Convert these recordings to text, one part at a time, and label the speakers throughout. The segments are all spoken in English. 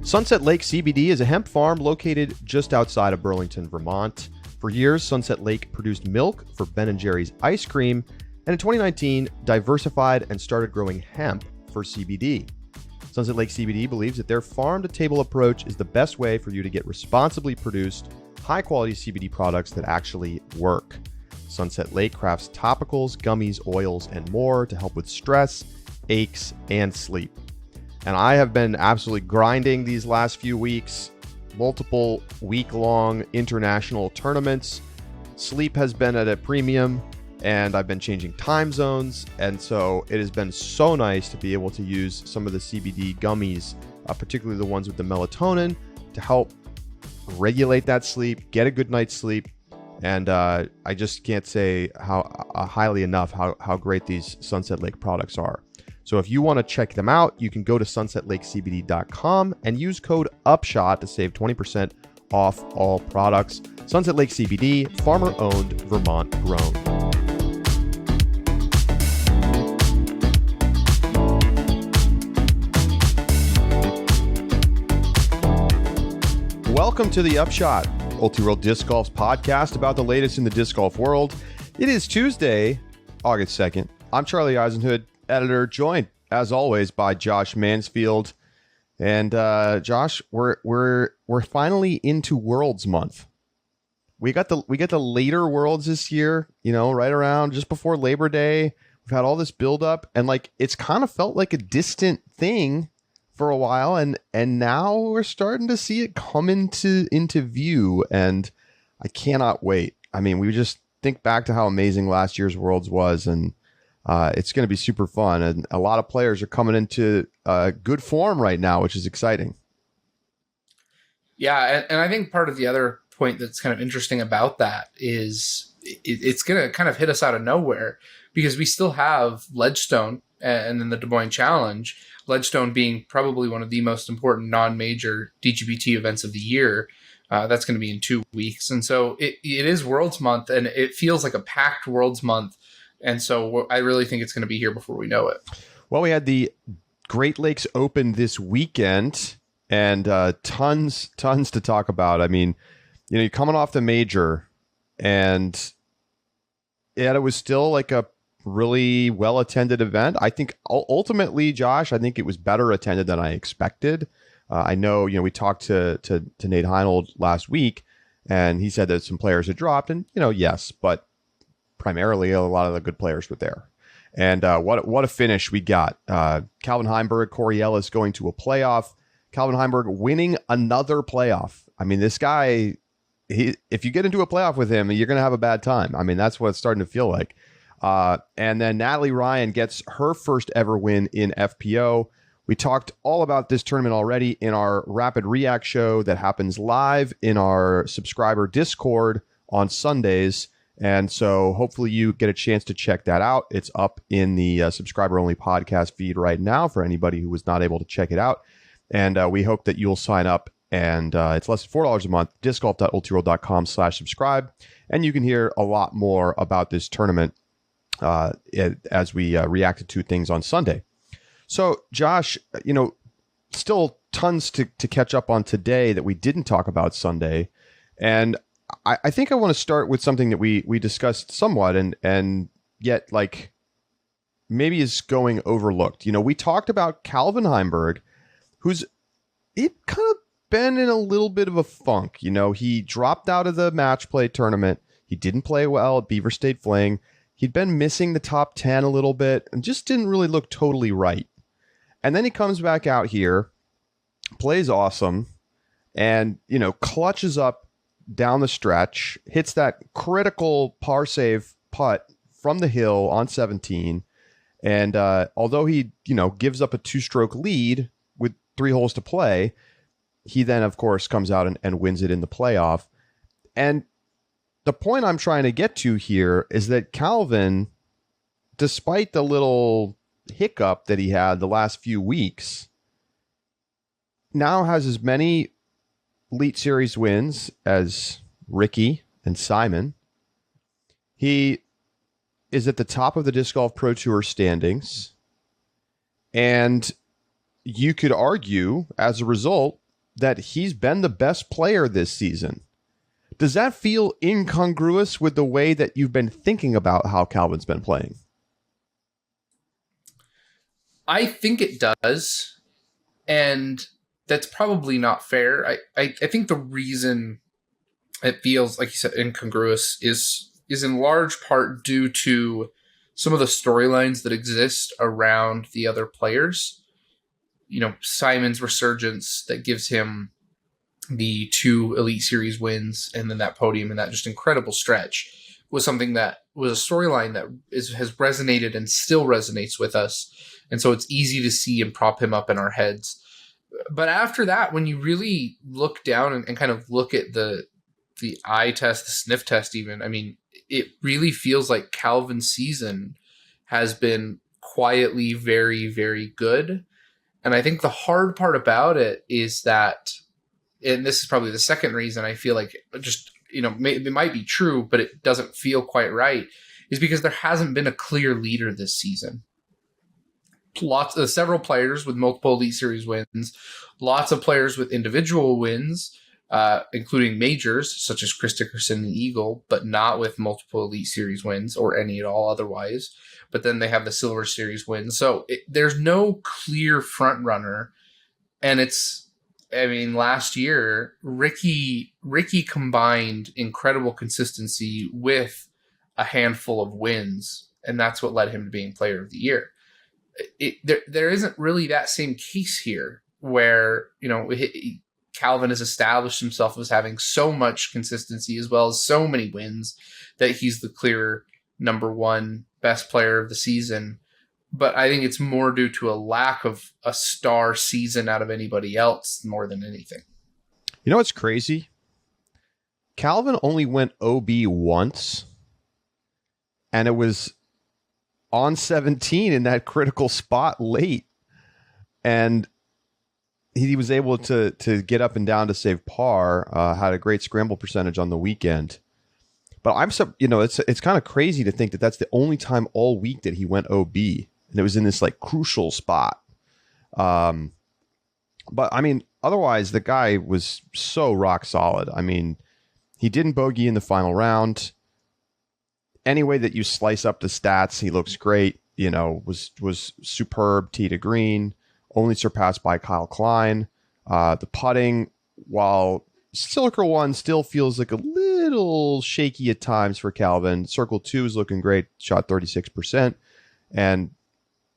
Speaker 1: Sunset Lake CBD is a hemp farm located just outside of Burlington, Vermont. For years, Sunset Lake produced milk for Ben & Jerry's ice cream, and in 2019, diversified and started growing hemp for CBD. Sunset Lake CBD believes that their farm-to-table approach is the best way for you to get responsibly produced, high-quality CBD products that actually work. Sunset Lake crafts topicals, gummies, oils, and more to help with stress, aches, and sleep. And I have been absolutely grinding these last few weeks, multiple week-long international tournaments. Sleep has been at a premium, and I've been changing time zones. And so it has been so nice to be able to use some of the CBD gummies, particularly the ones with the melatonin, to help regulate that sleep, get a good night's sleep. And I just can't say how highly enough how great these Sunset Lake products are. So if you want to check them out, you can go to sunsetlakecbd.com and use code UPSHOT to save 20% off all products. Sunset Lake CBD, farmer-owned, Vermont-grown. Welcome to the Upshot, Multi-World Disc Golf's podcast about the latest in the disc golf world. It is Tuesday, August 2nd. I'm Charlie Eisenhood, editor, joined as always by Josh Mansfield. And Josh, we're finally into Worlds Month. We get the later Worlds this year, right around just before Labor Day. We've had all this build up, and it's kind of felt like a distant thing for a while, and now we're starting to see it come into view, and I cannot wait. I mean, we just think back to how amazing last year's Worlds was, and it's going to be super fun, and a lot of players are coming into good form right now, which is exciting.
Speaker 2: Yeah, and I think part of the other point that's kind of interesting about that is it's going to kind of hit us out of nowhere, because we still have Ledgestone and then the Des Moines Challenge, Ledgestone being probably one of the most important non-major DGPT events of the year. That's going to be in 2 weeks. And so it is Worlds Month, and it feels like a packed Worlds Month. And so I really think it's going to be here before we know it.
Speaker 1: Well, we had the Great Lakes Open this weekend, and tons to talk about. I mean, you're coming off the major, and yet it was still like a really well-attended event. I think ultimately, Josh, I think it was better attended than I expected. I know, we talked to Nate Heinold last week, and he said that some players had dropped, and, yes, but primarily a lot of the good players were there. And what a finish we got. Calvin Heimburg, Corey Ellis going to a playoff. Calvin Heimburg winning another playoff. I mean, this guy, if you get into a playoff with him, you're going to have a bad time. I mean, that's what it's starting to feel like. And then Natalie Ryan gets her first ever win in FPO. We talked all about this tournament already in our Rapid React show that happens live in our subscriber Discord on Sundays. And so hopefully you get a chance to check that out. It's up in the subscriber-only podcast feed right now for anybody who was not able to check it out. And we hope that you'll sign up. And it's less than $4 a month, discgolf.ultrworld.com/subscribe. And you can hear a lot more about this tournament as we reacted to things on Sunday. So, Josh, still tons to catch up on today that we didn't talk about Sunday. And I think I want to start with something that we discussed somewhat and yet maybe is going overlooked. We talked about Calvin Heimburg, who's kind of been in a little bit of a funk. He dropped out of the match play tournament. He didn't play well at Beaver State Fling. He'd been missing the top 10 a little bit and just didn't really look totally right. And then he comes back out here, plays awesome, and, clutches up down the stretch, hits that critical par save putt from the hill on 17. And although he, gives up a 2-stroke lead with 3 holes to play, he then, of course, comes out and wins it in the playoff. And the point I'm trying to get to here is that Calvin, despite the little hiccup that he had the last few weeks, now has as many Elite Series wins as Ricky and Simon. He is at the top of the Disc Golf Pro Tour standings. And you could argue, as a result, that he's been the best player this season. Does that feel incongruous with the way that you've been thinking about how Calvin's been playing?
Speaker 2: I think it does, and that's probably not fair. I think the reason it feels, like you said, incongruous is in large part due to some of the storylines that exist around the other players. You know, Simon's resurgence that gives him the 2 Elite Series wins and then that podium and that just incredible stretch was something that was a storyline that has resonated and still resonates with us. And so it's easy to see and prop him up in our heads. But after that, when you really look down and kind of look at the eye test, the sniff test even, I mean, it really feels like Calvin's season has been quietly very, very good. And I think the hard part about it is that, and this is probably the second reason I feel like just, you know, it might be true, but it doesn't feel quite right, is because there hasn't been a clear leader this season. Several players with multiple Elite Series wins, lots of players with individual wins, including majors such as Chris Dickerson and Eagle, but not with multiple Elite Series wins or any at all otherwise. But then they have the Silver Series wins. So there's no clear front runner. And last year, Ricky combined incredible consistency with a handful of wins. And that's what led him to being Player of the Year. There isn't really that same case here where, you know, Calvin has established himself as having so much consistency as well as so many wins that he's the clear number 1 best player of the season. But I think it's more due to a lack of a star season out of anybody else more than anything.
Speaker 1: You know what's crazy? Calvin only went OB once, and it was on 17 in that critical spot late. And he was able to get up and down to save par, had a great scramble percentage on the weekend. But it's kind of crazy to think that that's the only time all week that he went OB, and it was in this like crucial spot. But I mean, otherwise the guy was so rock solid. I mean, he didn't bogey in the final round. Any way that you slice up the stats, he looks great. You know, was superb tee to green, only surpassed by Kyle Klein. The putting, while Circle 1 still feels like a little shaky at times for Calvin, Circle 2 is looking great, shot 36%. And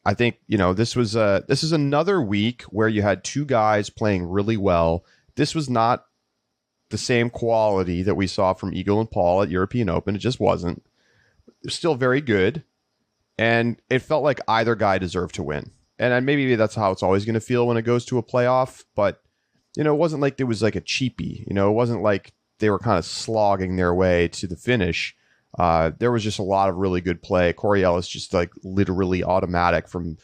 Speaker 1: I think, you know, this is another week where you had 2 guys playing really well. This was not the same quality that we saw from Eagle and Paul at European Open. It just wasn't. They're still very good. And it felt like either guy deserved to win. And maybe that's how it's always going to feel when it goes to a playoff. But, you know, it wasn't like it was like a cheapie. You know, it wasn't like they were kind of slogging their way to the finish. There was just a lot of really good play. Corey Ellis just like literally automatic from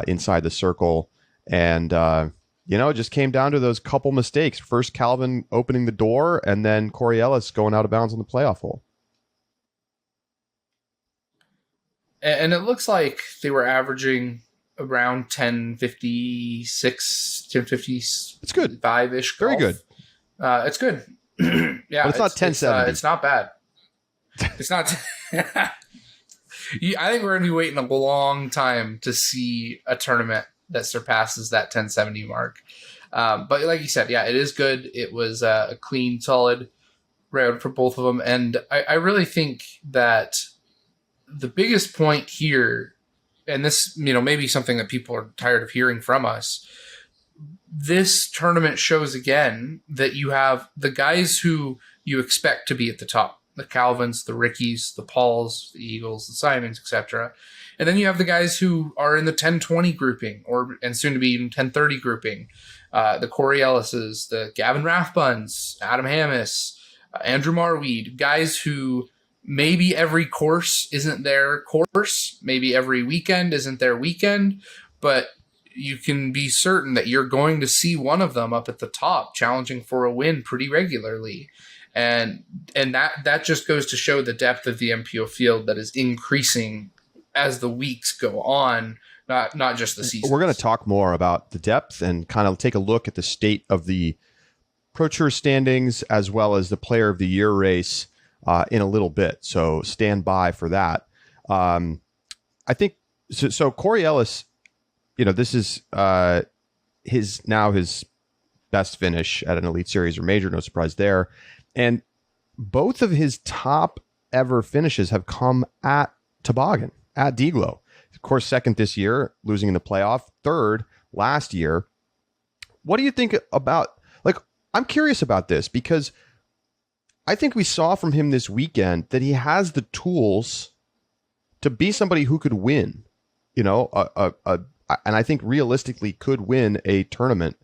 Speaker 1: inside the circle. And, you know, it just came down to those couple mistakes. First, Calvin opening the door, and then Corey Ellis going out of bounds on the playoff hole.
Speaker 2: And it looks like they were averaging around 1056, 1050. It's
Speaker 1: good.
Speaker 2: 5-ish.
Speaker 1: Very good.
Speaker 2: It's good. Yeah.
Speaker 1: But it's not 1070.
Speaker 2: It's not bad. It's not. I think we're going to be waiting a long time to see a tournament that surpasses that 1070 mark. But like you said, yeah, it is good. It was a clean, solid round for both of them. And I really think that the biggest point here, and this, you know, maybe something that people are tired of hearing from us, this tournament shows again that you have the guys who you expect to be at the top, the Calvins, the Rickies, the Pauls, the Eagles, the Simons, etc. And then you have the guys who are in the 10-20 grouping, and soon to be even 10-30 grouping. The Corey Ellises, the Gavin Rathbuns, Adam Hammis, Andrew Marweed, guys who maybe every course isn't their course, maybe every weekend isn't their weekend, but you can be certain that you're going to see one of them up at the top challenging for a win pretty regularly. And that just goes to show the depth of the MPO field that is increasing as the weeks go on, not just the season.
Speaker 1: We're going to talk more about the depth and kind of take a look at the state of the Pro Tour standings as well as the Player of the Year race in a little bit. So stand by for that. I think so. So Corey Ellis, this is his best finish at an Elite Series or Major. No surprise there. And both of his top ever finishes have come at Toboggan, at DGLO. Of course, second this year, losing in the playoff. Third last year. What do you think about, I'm curious about this because I think we saw from him this weekend that he has the tools to be somebody who could win, and I think realistically could win a tournament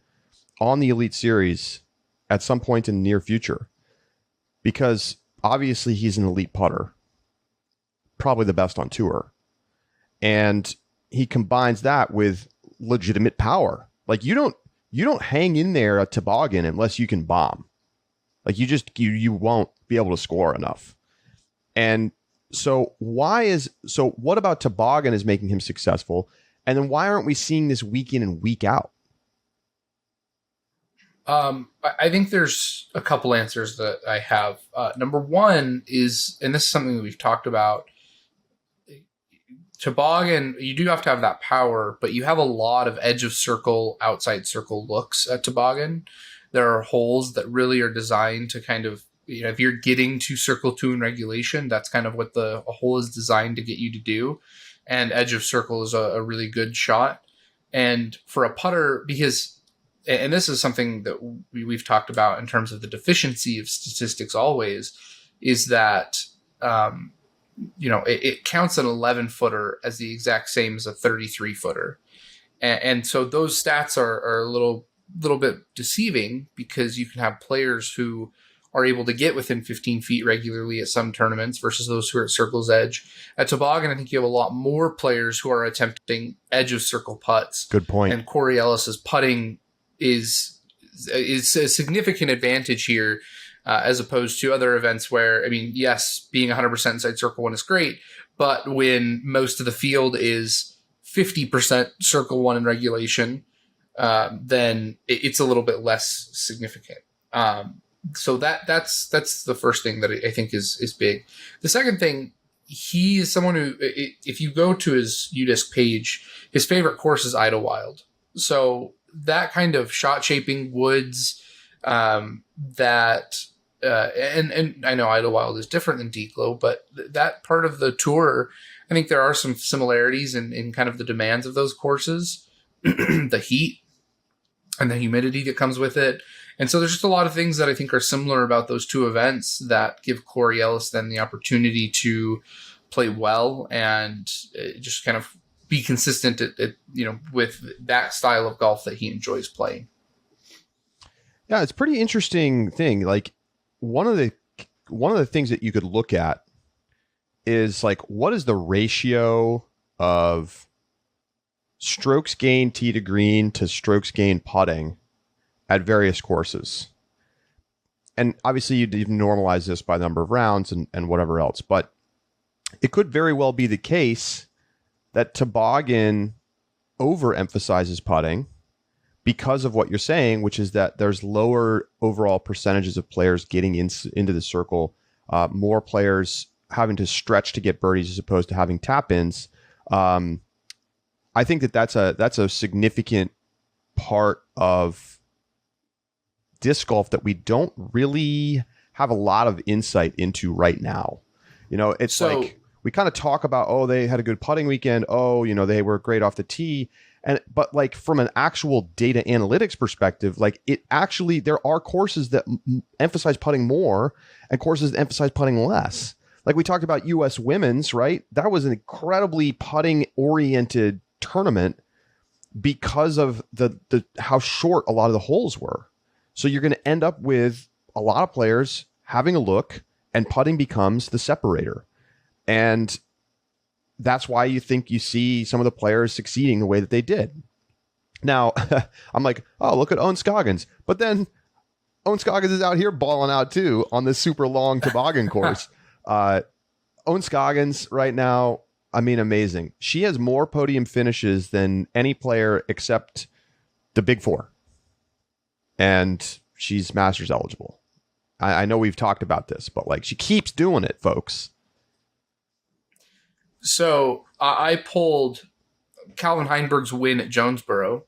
Speaker 1: on the Elite Series at some point in the near future, because obviously he's an elite putter, probably the best on tour. And he combines that with legitimate power. Like you don't hang in there at Toboggan unless you can bomb. Like you won't be able to score enough. And so what about Toboggan is making him successful? And then why aren't we seeing this week in and week out?
Speaker 2: I think there's a couple answers that I have. Number one is, and this is something that we've talked about, Toboggan, you do have to have that power, but you have a lot of edge of circle, outside circle looks at Toboggan. There are holes that really are designed to kind of, if you're getting to circle 2 in regulation, that's kind of what a hole is designed to get you to do. And edge of circle is a really good shot. And for a putter, and this is something that we've talked about in terms of the deficiency of statistics always, is that, it counts an 11-footer as the exact same as a 33-footer. And so those stats are a little bit deceiving, because you can have players who are able to get within 15 feet regularly at some tournaments versus those who are at circle's edge. At Toboggan, I think you have a lot more players who are attempting edge of circle putts.
Speaker 1: Good point.
Speaker 2: And Corey Ellis's putting is a significant advantage here, as opposed to other events where, yes, being 100% inside circle 1 is great, but when most of the field is 50% circle 1 in regulation, then it's a little bit less significant. So that's the first thing that I think is big. The second thing, he is someone who, if you go to his UDisc page, his favorite course is Idlewild. So that kind of shot shaping woods, and I know Idlewild is different than DGLO, but that part of the tour, I think there are some similarities in kind of the demands of those courses, the heat and the humidity that comes with it. And so there's just a lot of things that I think are similar about those two events that give Corey Ellis then the opportunity to play well and just kind of be consistent with that style of golf that he enjoys playing.
Speaker 1: Yeah, it's a pretty interesting thing. Like one of the things that you could look at is like, what is the ratio of strokes gained tee to green to strokes gained putting at various courses? And obviously you'd even normalize this by the number of rounds and whatever else, but it could very well be the case that Toboggan overemphasizes putting because of what you're saying, which is that there's lower overall percentages of players getting into the circle, more players having to stretch to get birdies as opposed to having tap-ins. I think that's a significant part of disc golf that we don't really have a lot of insight into right now. It's like we kind of talk about, oh, they had a good putting weekend. Oh, they were great off the tee. But like from an actual data analytics perspective, like there are courses that emphasize putting more and courses that emphasize putting less. Like we talked about US women's, right? That was an incredibly putting oriented tournament because of the how short a lot of the holes were. So you're going to end up with a lot of players having a look, and putting becomes the separator. And that's why you think you see some of the players succeeding the way that they did. Now, I'm like, oh, look at Owen Scoggins. But then Owen Scoggins is out here balling out too on this super long toboggan course. Owen Scoggins right now, amazing. She has more podium finishes than any player except the Big Four. And she's Masters eligible. I know we've talked about this, but like she keeps doing it, folks.
Speaker 2: So I pulled Calvin Heimburg's win at Jonesboro.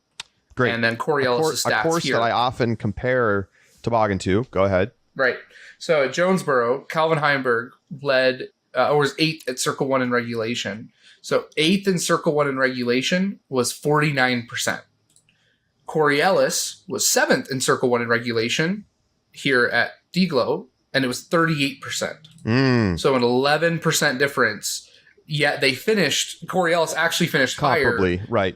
Speaker 1: Great.
Speaker 2: And then Corey Ellis' stats
Speaker 1: a course
Speaker 2: here.
Speaker 1: that I often compare Toboggan to. Go ahead.
Speaker 2: Right. So at Jonesboro, Calvin Heimburg led or was 8th at Circle 1 in regulation. So 8th in Circle 1 in regulation was 49%. Corey Ellis was 7th in Circle 1 in regulation here at DGLO, and it was 38%. So an 11% difference. Yet they finished. Corey Ellis actually finished
Speaker 1: comparably,
Speaker 2: higher,
Speaker 1: right?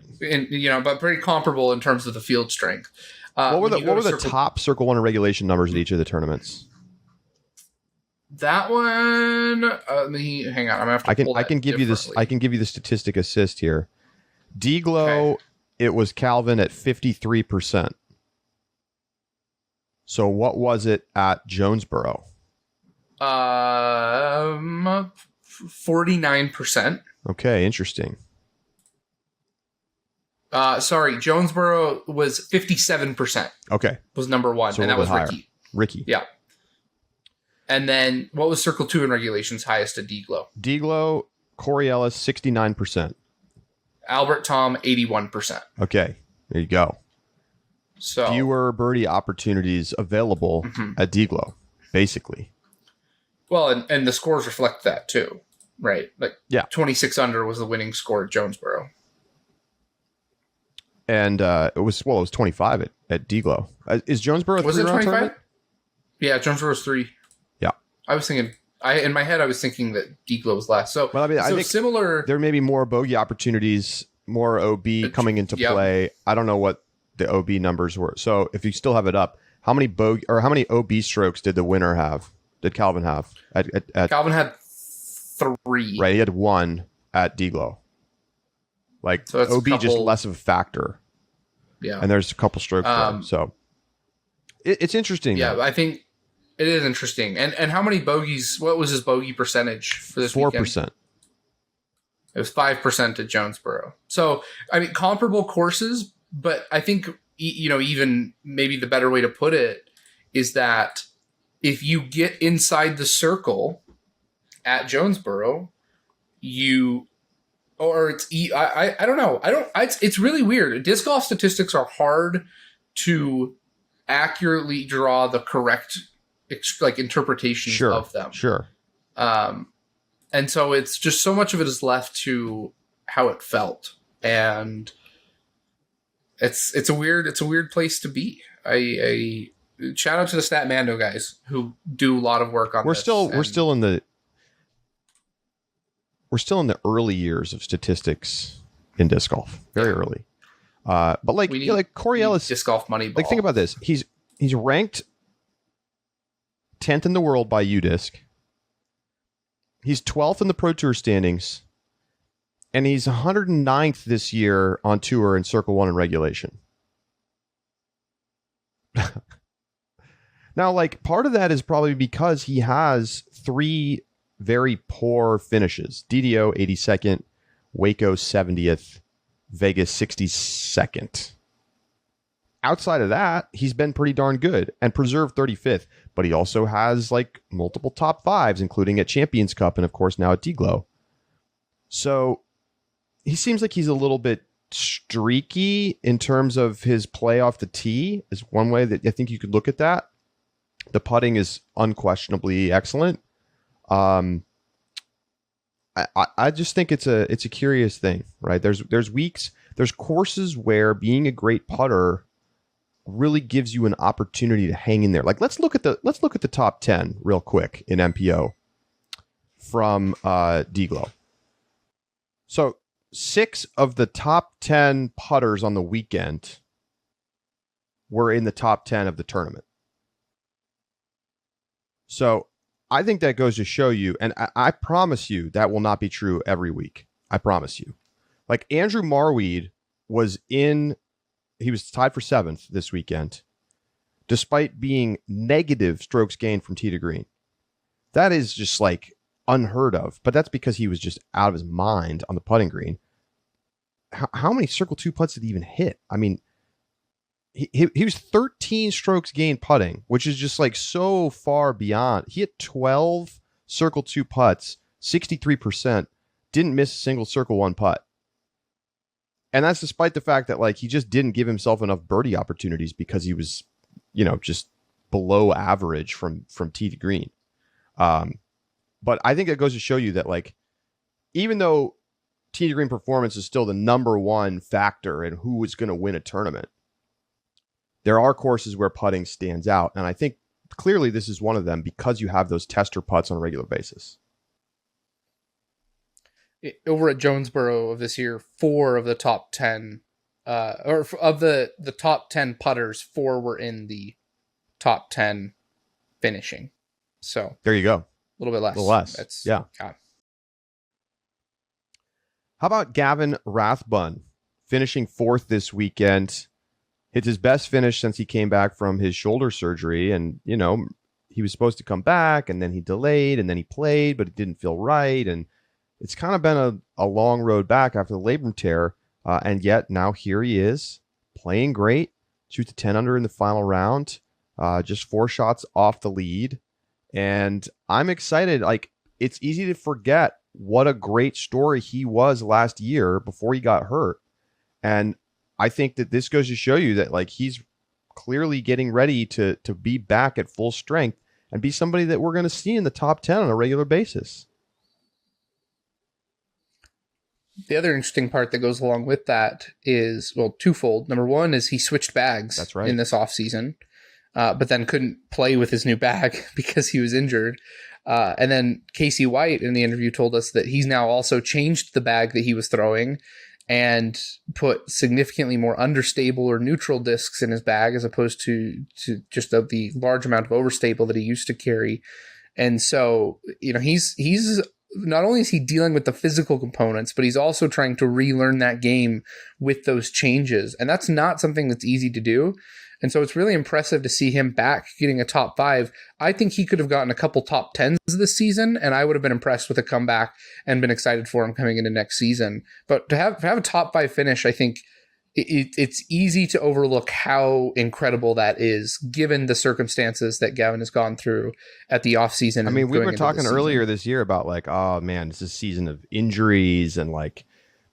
Speaker 2: But pretty comparable in terms of the field strength.
Speaker 1: What were the top Circle 1 in regulation numbers at each of the tournaments?
Speaker 2: That one. Let me hang on. I'm gonna have to.
Speaker 1: I can give you this. I can give you the statistic assist here. DGLO, it was Calvin at 53%. So what was it at Jonesboro?
Speaker 2: 49%.
Speaker 1: Okay, interesting.
Speaker 2: Sorry, Jonesboro was 57%.
Speaker 1: Okay.
Speaker 2: Was number 1,
Speaker 1: so
Speaker 2: and that was
Speaker 1: higher.
Speaker 2: Ricky. Yeah. And then what was Circle 2 in regulations highest at DGLO?
Speaker 1: DGLO, Corey Ellis, 69%.
Speaker 2: Albert Tom, 81%.
Speaker 1: Okay, there you go.
Speaker 2: So
Speaker 1: fewer birdie opportunities available at DGLO, basically.
Speaker 2: Well, and the scores reflect that too, right? Like 26 under was the winning score at Jonesboro.
Speaker 1: And it was 25 at DGLO. Is Jonesboro
Speaker 2: was it
Speaker 1: 3-round
Speaker 2: 25?
Speaker 1: tournament?
Speaker 2: Yeah, Jonesboro was 3.
Speaker 1: Yeah,
Speaker 2: I was thinking. In my head, I was thinking that DGLO was last. So,
Speaker 1: well, I mean, I think
Speaker 2: similar.
Speaker 1: There may be more bogey opportunities, more OB coming into play. I don't know what the OB numbers were. So, if you still have it up, how many OB strokes did the winner have? Did Calvin have?
Speaker 2: Calvin had 3.
Speaker 1: Right, he had 1 at DGLO. Like so OB just less of a factor.
Speaker 2: Yeah,
Speaker 1: and there's a couple strokes there. So it's interesting.
Speaker 2: Yeah, though. I think it is interesting. And how many bogeys? What was his bogey percentage for this 4%. Weekend? It was 5% at Jonesboro. So I mean, comparable courses, but I think even maybe the better way to put it is that if you get inside the circle at Jonesboro, I don't know. It's really weird. Disc golf statistics are hard to accurately draw the correct interpretation of them.
Speaker 1: Sure.
Speaker 2: And so it's just so much of it is left to how it felt, and it's a weird place to be. I shout out to the Statmando guys who do a lot of work on this.
Speaker 1: We're still in the early years of statistics in disc golf. Very early. But like Corey Ellis,
Speaker 2: disc golf money ball.
Speaker 1: Like think about this. He's ranked 10th in the world by UDisc. He's 12th in the Pro Tour standings. And he's 109th this year on tour in Circle 1 in regulation. Now, like, part of that is probably because he has 3 very poor finishes. DDO 82nd, Waco 70th, Vegas 62nd. Outside of that, he's been pretty darn good and preserved 35th, but he also has like multiple top 5s, including at Champions Cup and of course now at DGLO. So he seems like he's a little bit streaky in terms of his play off the tee is one way that I think you could look at that. The putting is unquestionably excellent. I just think it's a curious thing, right? There's weeks, there's courses where being a great putter really gives you an opportunity to hang in there. Like let's look at the top 10 real quick in MPO from DGLO. So 6 of the top 10 putters on the weekend were in the top 10 of the tournament. So I think that goes to show you, and I promise you that will not be true every week. I promise you. Like Andrew Marweed he was tied for 7th this weekend, despite being negative strokes gained from tee to green. That is just like unheard of, but that's because he was just out of his mind on the putting green. How many Circle 2 putts did he even hit? I mean, he was 13 strokes gained putting, which is just like so far beyond. He hit 12 circle 2 putts, 63%, didn't miss a single circle 1 putt. And that's despite the fact that like he just didn't give himself enough birdie opportunities because he was, just below average from tee to green. But I think it goes to show you that like, even though tee to green performance is still the number one factor in who is going to win a tournament, there are courses where putting stands out. And I think clearly this is one of them because you have those tester putts on a regular basis.
Speaker 2: Over at Jonesboro of this year, 4 of the top 10, or of the top 10 putters, 4 were in the top 10 finishing. So
Speaker 1: there you go.
Speaker 2: A little bit less.
Speaker 1: A little less. Yeah. How about Gavin Rathbun finishing 4th this weekend? It's his best finish since he came back from his shoulder surgery. And, he was supposed to come back and then he delayed and then he played, but it didn't feel right. And it's kind of been a long road back after the labrum tear. And yet now here he is playing great. Shoots a 10 under in the final round. Just 4 shots off the lead. And I'm excited. Like, it's easy to forget what a great story he was last year before he got hurt. And I think that this goes to show you that like he's clearly getting ready to be back at full strength and be somebody that we're going to see in the top 10 on a regular basis.
Speaker 2: The other interesting part that goes along with that is, well, twofold. Number one is he switched bags.
Speaker 1: That's right.
Speaker 2: In this offseason, but then couldn't play with his new bag because he was injured. And then Casey White in the interview told us that he's now also changed the bag that he was throwing and put significantly more understable or neutral discs in his bag as opposed to just the large amount of overstable that he used to carry. And so, he's not only is he dealing with the physical components, but he's also trying to relearn that game with those changes. And that's not something that's easy to do. And so it's really impressive to see him back getting a top 5. I think he could have gotten a couple top 10s this season, and I would have been impressed with a comeback and been excited for him coming into next season. But to have a top 5 finish, I think it's easy to overlook how incredible that is, given the circumstances that Gavin has gone through at the offseason.
Speaker 1: I mean, we were talking earlier this year about like, oh man, it's a season of injuries and like,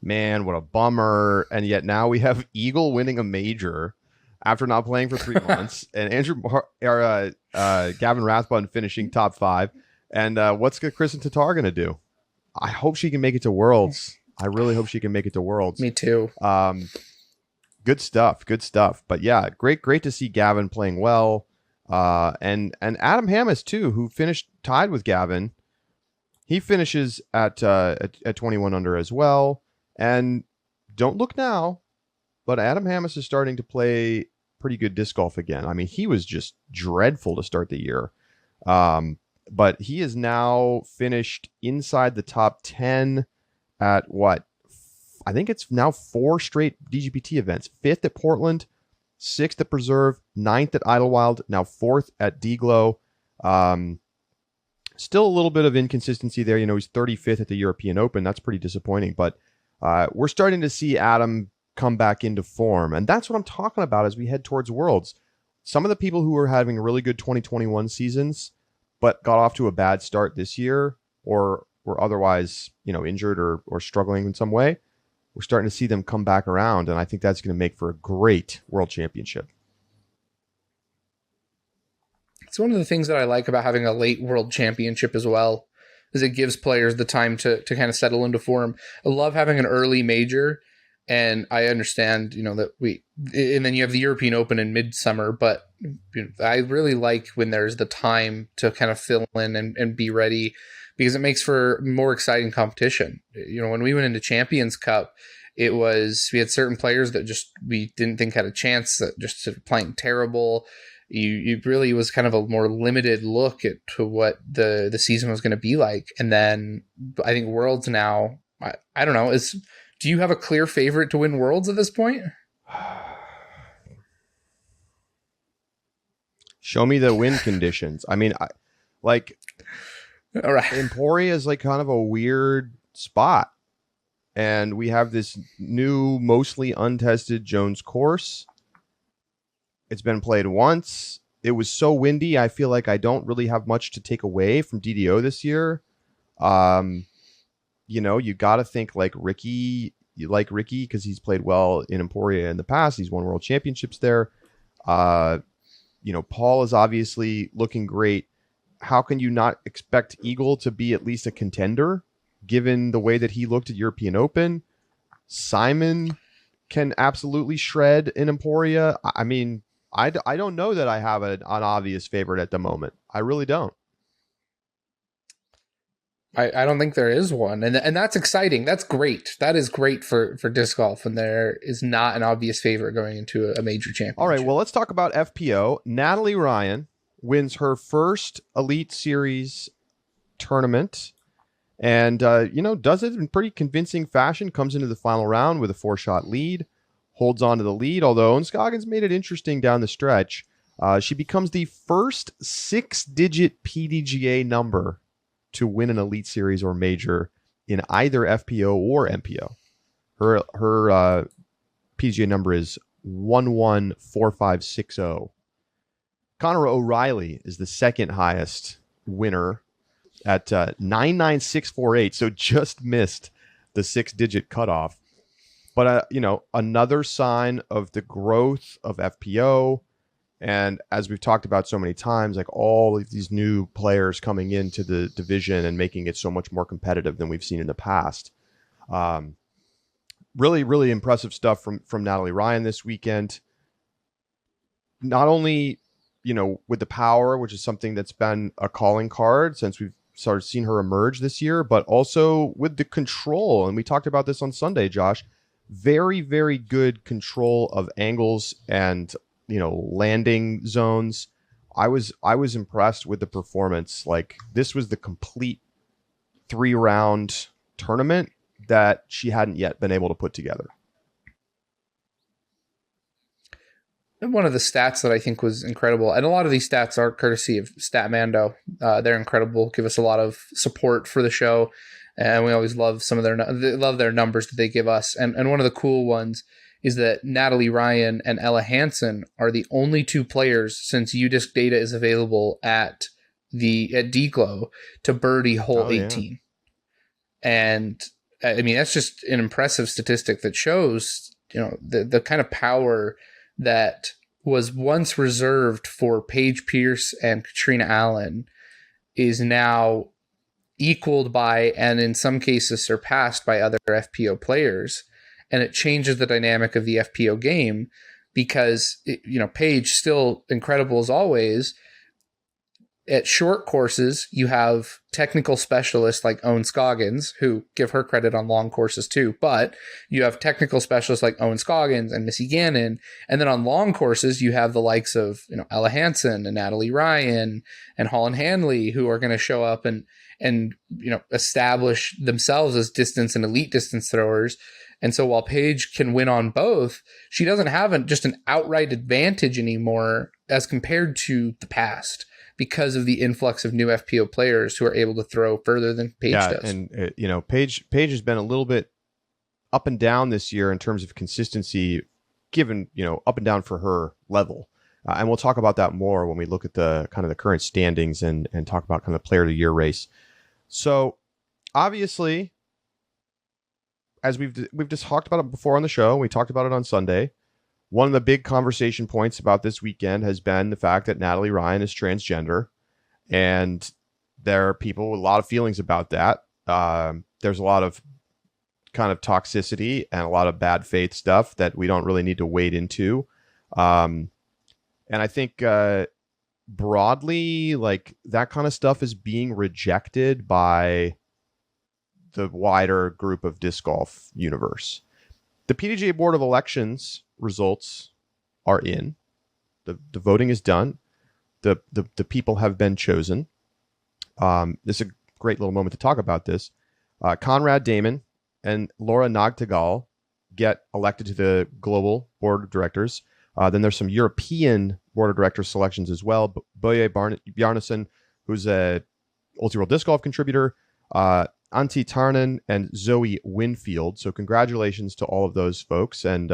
Speaker 1: man, what a bummer. And yet now we have Eagle winning a major after not playing for 3 months, and Gavin Rathbun finishing top 5. And what's Kristen Tatar going to do? I hope she can make it to Worlds. I really hope she can make it to Worlds.
Speaker 2: Me too.
Speaker 1: Good stuff. But yeah, great to see Gavin playing well. And Adam Hammes too, who finished tied with Gavin. He finishes at 21 under as well. And don't look now, but Adam Hammes is starting to play pretty good disc golf again. I mean, he was just dreadful to start the year. But he is now finished inside the top 10 at what? I think it's now 4 straight DGPT events. 5th at Portland, 6th at Preserve, 9th at Idlewild, now 4th at DGLO. Still a little bit of inconsistency there. He's 35th at the European Open. That's pretty disappointing. But we're starting to see Adam come back into form. And that's what I'm talking about as we head towards Worlds. Some of the people who were having really good 2021 seasons, but got off to a bad start this year or were otherwise, injured or struggling in some way, we're starting to see them come back around. And I think that's going to make for a great World Championship.
Speaker 2: It's one of the things that I like about having a late World Championship as well, is it gives players the time to kind of settle into form. I love having an early major. And I understand, that and then you have the European Open in midsummer, but I really like when there's the time to kind of fill in and be ready, because it makes for more exciting competition. When we went into Champions Cup, we had certain players that we didn't think had a chance, that just playing terrible. You really was kind of a more limited look to what the season was going to be like. And then I think Worlds now, I don't know, do you have a clear favorite to win Worlds at this point?
Speaker 1: Show me the win conditions. I mean, all right. Emporia is like kind of a weird spot. And we have this new, mostly untested Jones course. It's been played once. It was so windy. I feel like I don't really have much to take away from DDO this year. You got to think like Ricky. You like Ricky because he's played well in Emporia in the past. He's won world championships there. Paul is obviously looking great. How can you not expect Eagle to be at least a contender given the way that he looked at European Open? Simon can absolutely shred in Emporia. I mean, I don't know that I have an obvious favorite at the moment. I really don't.
Speaker 2: I don't think there is one. And that's exciting. That's great. That is great for disc golf. And there is not an obvious favorite going into a major championship.
Speaker 1: All right, well, let's talk about FPO. Natalie Ryan wins her first Elite Series tournament and, does it in pretty convincing fashion, comes into the final round with a 4-shot lead, holds on to the lead, although Owen Scoggins made it interesting down the stretch. She becomes the first 6-digit PDGA number to win an Elite Series or major in either FPO or MPO. Her PDGA number is 114560. Connor O'Reilly is the second highest winner at 99648, so just missed the 6-digit cutoff. But another sign of the growth of FPO. And as we've talked about so many times, like all of these new players coming into the division and making it so much more competitive than we've seen in the past. Really, really impressive stuff from Natalie Ryan this weekend. Not only, with the power, which is something that's been a calling card since we've started seeing her emerge this year, but also with the control. And we talked about this on Sunday, Josh. Very, very good control of angles and landing zones. I was impressed with the performance. Like, this was the complete 3-round tournament that she hadn't yet been able to put together.
Speaker 2: And one of the stats that I think was incredible, and a lot of these stats are courtesy of Statmando. They're incredible, give us a lot of support for the show, and we always love their numbers that they give us. And one of the cool ones is that Natalie Ryan and Ella Hansen are the only two players since UDisc data is available at DGLO to birdie hole 18. And I mean, that's just an impressive statistic that shows, the kind of power that was once reserved for Paige Pierce and Katrina Allen is now equaled by, and in some cases surpassed by, other FPO players. And it changes the dynamic of the FPO game because, Paige, still incredible as always. At short courses, you have technical specialists like Owen Scoggins, who give her credit on long courses too. But you have technical specialists like Owen Scoggins and Missy Gannon. And then on long courses, you have the likes of, Ella Hansen and Natalie Ryan and Holland Hanley, who are going to show up and establish themselves as distance and elite distance throwers. And so while Paige can win on both, she doesn't have just an outright advantage anymore as compared to the past because of the influx of new FPO players who are able to throw further than Paige does. And,
Speaker 1: Paige has been a little bit up and down this year in terms of consistency, given, up and down for her level. And we'll talk about that more when we look at the kind of the current standings and talk about kind of the player of the year race. So obviously, as we've just talked about it before on the show, we talked about it on Sunday. One of the big conversation points about this weekend has been the fact that Natalie Ryan is transgender, and there are people with a lot of feelings about that. There's a lot of kind of toxicity and a lot of bad faith stuff that we don't really need to wade into. And I think broadly, like, that kind of stuff is being rejected by the wider group of disc golf universe. The PDGA Board of Elections results are in. The voting is done. The people have been chosen. This is a great little moment to talk about this. Conrad Damon and Laura Nagtegal get elected to the global board of directors. Then there's some European board of directors selections as well. Boje Bjarnason, who's a Ulti-World Disc Golf contributor, Antti Tarnen, and Zoe Winfield. So congratulations to all of those folks. And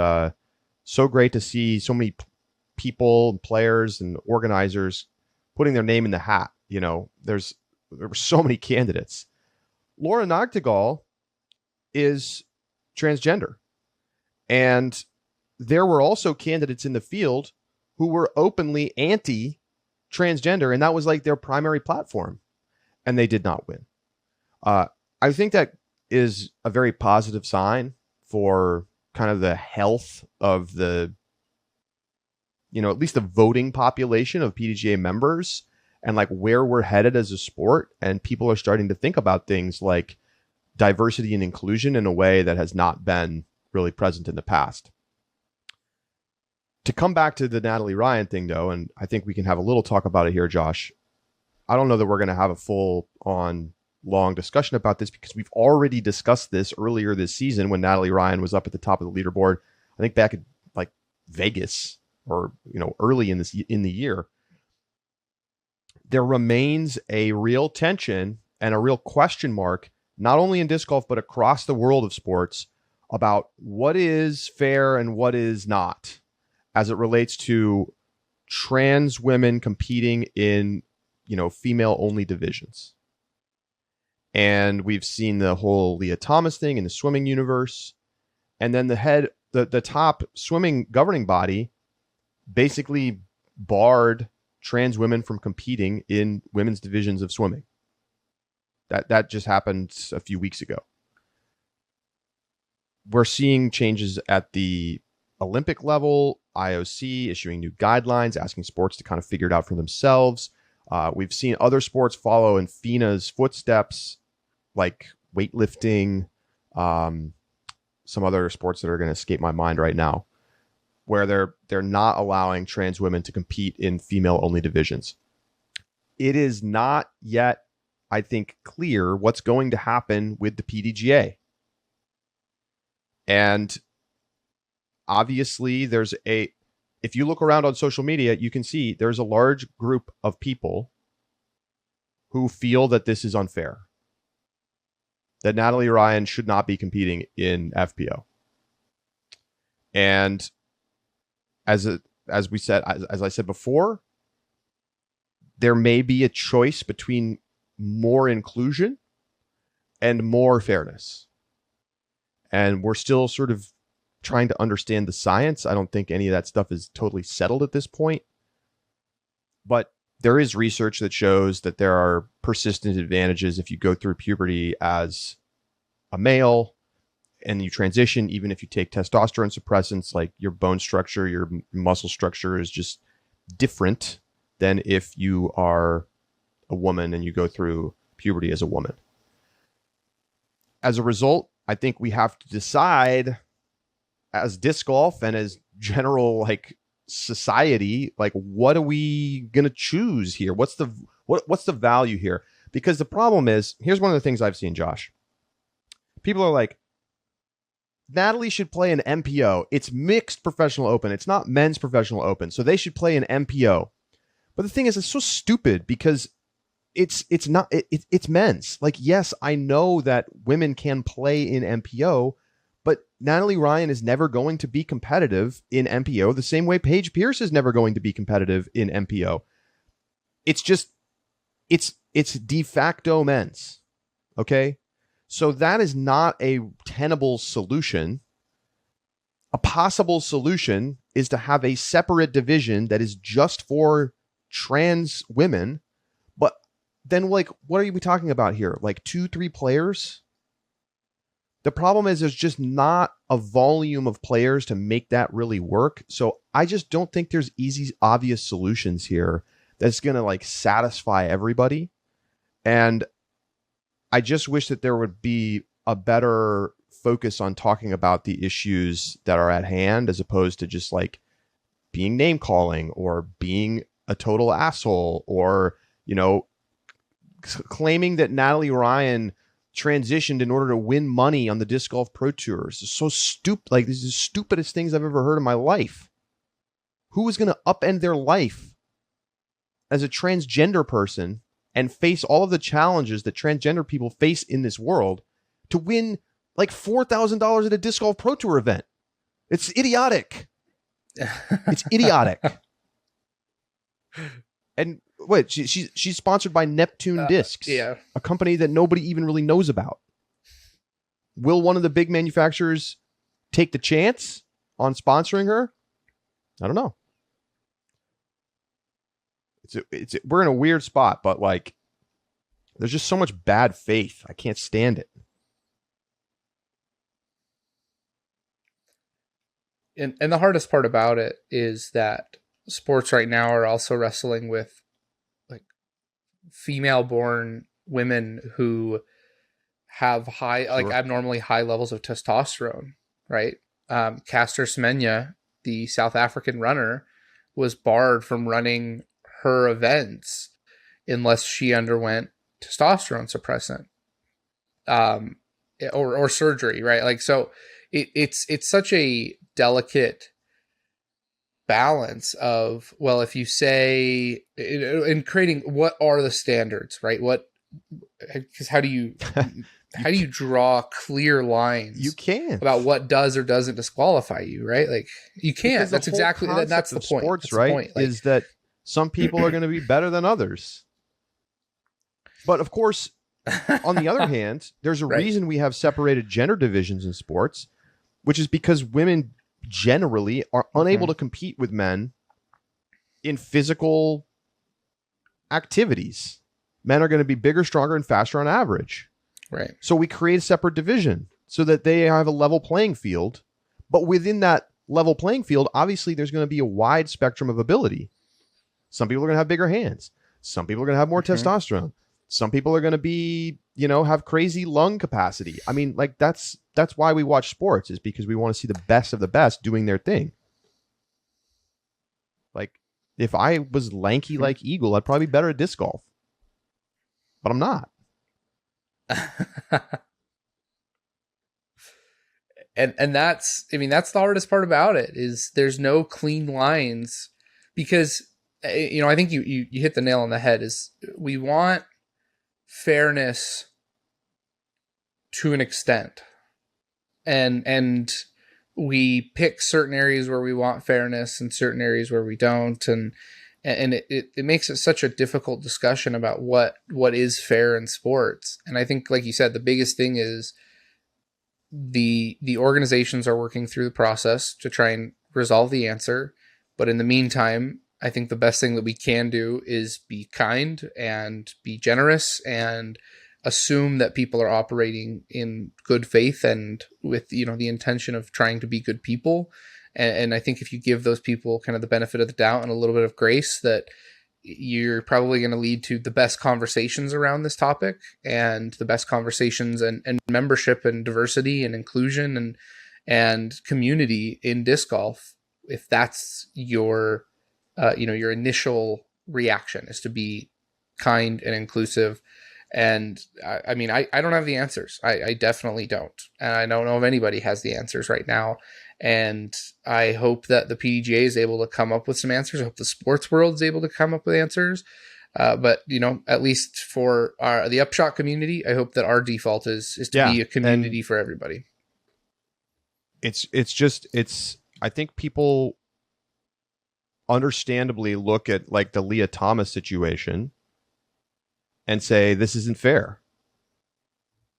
Speaker 1: so great to see so many people, players, and organizers putting their name in the hat. You know, there were so many candidates. Laura Nagtegaal is transgender. And there were also candidates in the field who were openly anti-transgender, and that was like their primary platform, and they did not win. I think that is a very positive sign for kind of the health of the, at least the voting population of PDGA members, and like where we're headed as a sport. And people are starting to think about things like diversity and inclusion in a way that has not been really present in the past. To come back to the Natalie Ryan thing, though, and I think we can have a little talk about it here, Josh. I don't know that we're going to have a full-on long discussion about this, because we've already discussed this earlier this season when Natalie Ryan was up at the top of the leaderboard. I think back at like Vegas, or early in the year. There remains a real tension and a real question mark, not only in disc golf but across the world of sports, about what is fair and what is not, as it relates to trans women competing in, female-only divisions. And we've seen the whole Leah Thomas thing in the swimming universe. And then the top swimming governing body basically barred trans women from competing in women's divisions of swimming. That just happened a few weeks ago. We're seeing changes at the Olympic level, IOC issuing new guidelines, asking sports to kind of figure it out for themselves. We've seen other sports follow in FINA's footsteps, like weightlifting, some other sports that are going to escape my mind right now, where they're not allowing trans women to compete in female-only divisions. It is not yet, I think, clear what's going to happen with the PDGA. And obviously, if you look around on social media, you can see there's a large group of people who feel that this is unfair, that Natalie Ryan should not be competing in FPO. And as I said before, there may be a choice between more inclusion and more fairness. And we're still sort of trying to understand the science. I don't think any of that stuff is totally settled at this point. But there is research that shows that there are persistent advantages if you go through puberty as a male and you transition. Even if you take testosterone suppressants, like your bone structure, your muscle structure is just different than if you are a woman and you go through puberty as a woman. As a result, I think we have to decide as disc golf and as general like society, like what are we going to choose here? What's the value here? Because the problem is, here's one of the things I've seen, Josh. People are like, Natalie should play an MPO. It's mixed professional open. It's not men's professional open. So they should play an MPO. But the thing is, it's so stupid because it's men's. Like, yes, I know that women can play in MPO, but Natalie Ryan is never going to be competitive in MPO the same way Paige Pierce is never going to be competitive in MPO. It's de facto men's. Okay? So that is not a tenable solution. A possible solution is to have a separate division that is just for trans women. But then, like, what are we talking about here? Like 2-3 players? The problem is there's just not a volume of players to make that really work. So I just don't think there's easy, obvious solutions here that's going to like satisfy everybody. And I just wish that there would be a better focus on talking about the issues that are at hand, as opposed to just like being name calling or being a total asshole, or, claiming that Natalie Ryan transitioned in order to win money on the Disc Golf Pro Tours. It's so stupid. Like, this is the stupidest things I've ever heard in my life. Who is going to upend their life as a transgender person and face all of the challenges that transgender people face in this world to win like $4,000 at a Disc Golf Pro Tour event? It's idiotic. It's idiotic. And wait, she's sponsored by Neptune Discs,
Speaker 2: yeah,
Speaker 1: a company that nobody even really knows about. Will one of the big manufacturers take the chance on sponsoring her? I don't know. We're in a weird spot, but like, there's just so much bad faith. I can't stand it.
Speaker 2: And the hardest part about it is that sports right now are also wrestling with like female-born women who have abnormally high levels of testosterone, right? Caster Semenya, the South African runner, was barred from running her events unless she underwent testosterone suppressant, or surgery, right? Like, so it's such a delicate balance of, well, if you say in creating, what are the standards, right? Because how do you draw clear lines?
Speaker 1: You can't
Speaker 2: about what does or doesn't disqualify you, right? Like, you can't. That's exactly that's the point.
Speaker 1: Sports,
Speaker 2: that's
Speaker 1: right?
Speaker 2: The point. Like,
Speaker 1: is that some people are going to be better than others. But of course, on the other hand, there's a reason we have separated gender divisions in sports, which is because women generally are unable to compete with men in physical activities. Men are going to be bigger, stronger, and faster on average.
Speaker 2: Right.
Speaker 1: So we create a separate division so that they have a level playing field. But within that level playing field, obviously there's going to be a wide spectrum of ability. Some people are going to have bigger hands. Some people are going to have more testosterone. Some people are going to be, have crazy lung capacity. I mean, like, that's why we watch sports, is because we want to see the best of the best doing their thing. Like, if I was lanky like Eagle, I'd probably be better at disc golf. But I'm not.
Speaker 2: and that's the hardest part about it, is there's no clean lines, because I think you hit the nail on the head. Is we want fairness to an extent, and we pick certain areas where we want fairness and certain areas where we don't, and it makes it such a difficult discussion about what is fair in sports. And I think, like you said, the biggest thing is the organizations are working through the process to try and resolve the answer. But in the meantime, I think the best thing that we can do is be kind and be generous and assume that people are operating in good faith and with, the intention of trying to be good people. And I think if you give those people kind of the benefit of the doubt and a little bit of grace, that you're probably going to lead to the best conversations around this topic, and the best conversations and membership and diversity and inclusion and community in disc golf, if that's your initial reaction, is to be kind and inclusive. And I don't have the answers. I definitely don't. And I don't know if anybody has the answers right now. And I hope that the PDGA is able to come up with some answers. I hope the sports world is able to come up with answers. But, at least for the Upshot community, I hope that our default is to be a community for everybody.
Speaker 1: I think people understandably look at like the Leah Thomas situation and say, this isn't fair.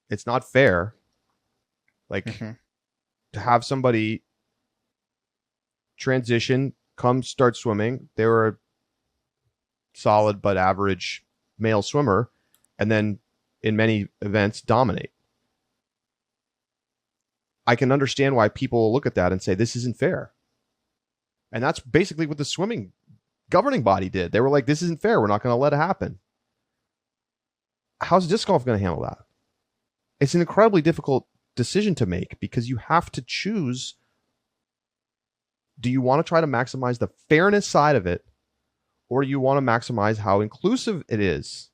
Speaker 1: It's not fair. Like, to have somebody transition, come start swimming, they were a solid but average male swimmer, and then in many events dominate. I can understand why people look at that and say, this isn't fair. And that's basically what the swimming governing body did. They were like, this isn't fair. We're not going to let it happen. How's disc golf going to handle that? It's an incredibly difficult decision to make, because you have to choose, do you want to try to maximize the fairness side of it, or do you want to maximize how inclusive it is?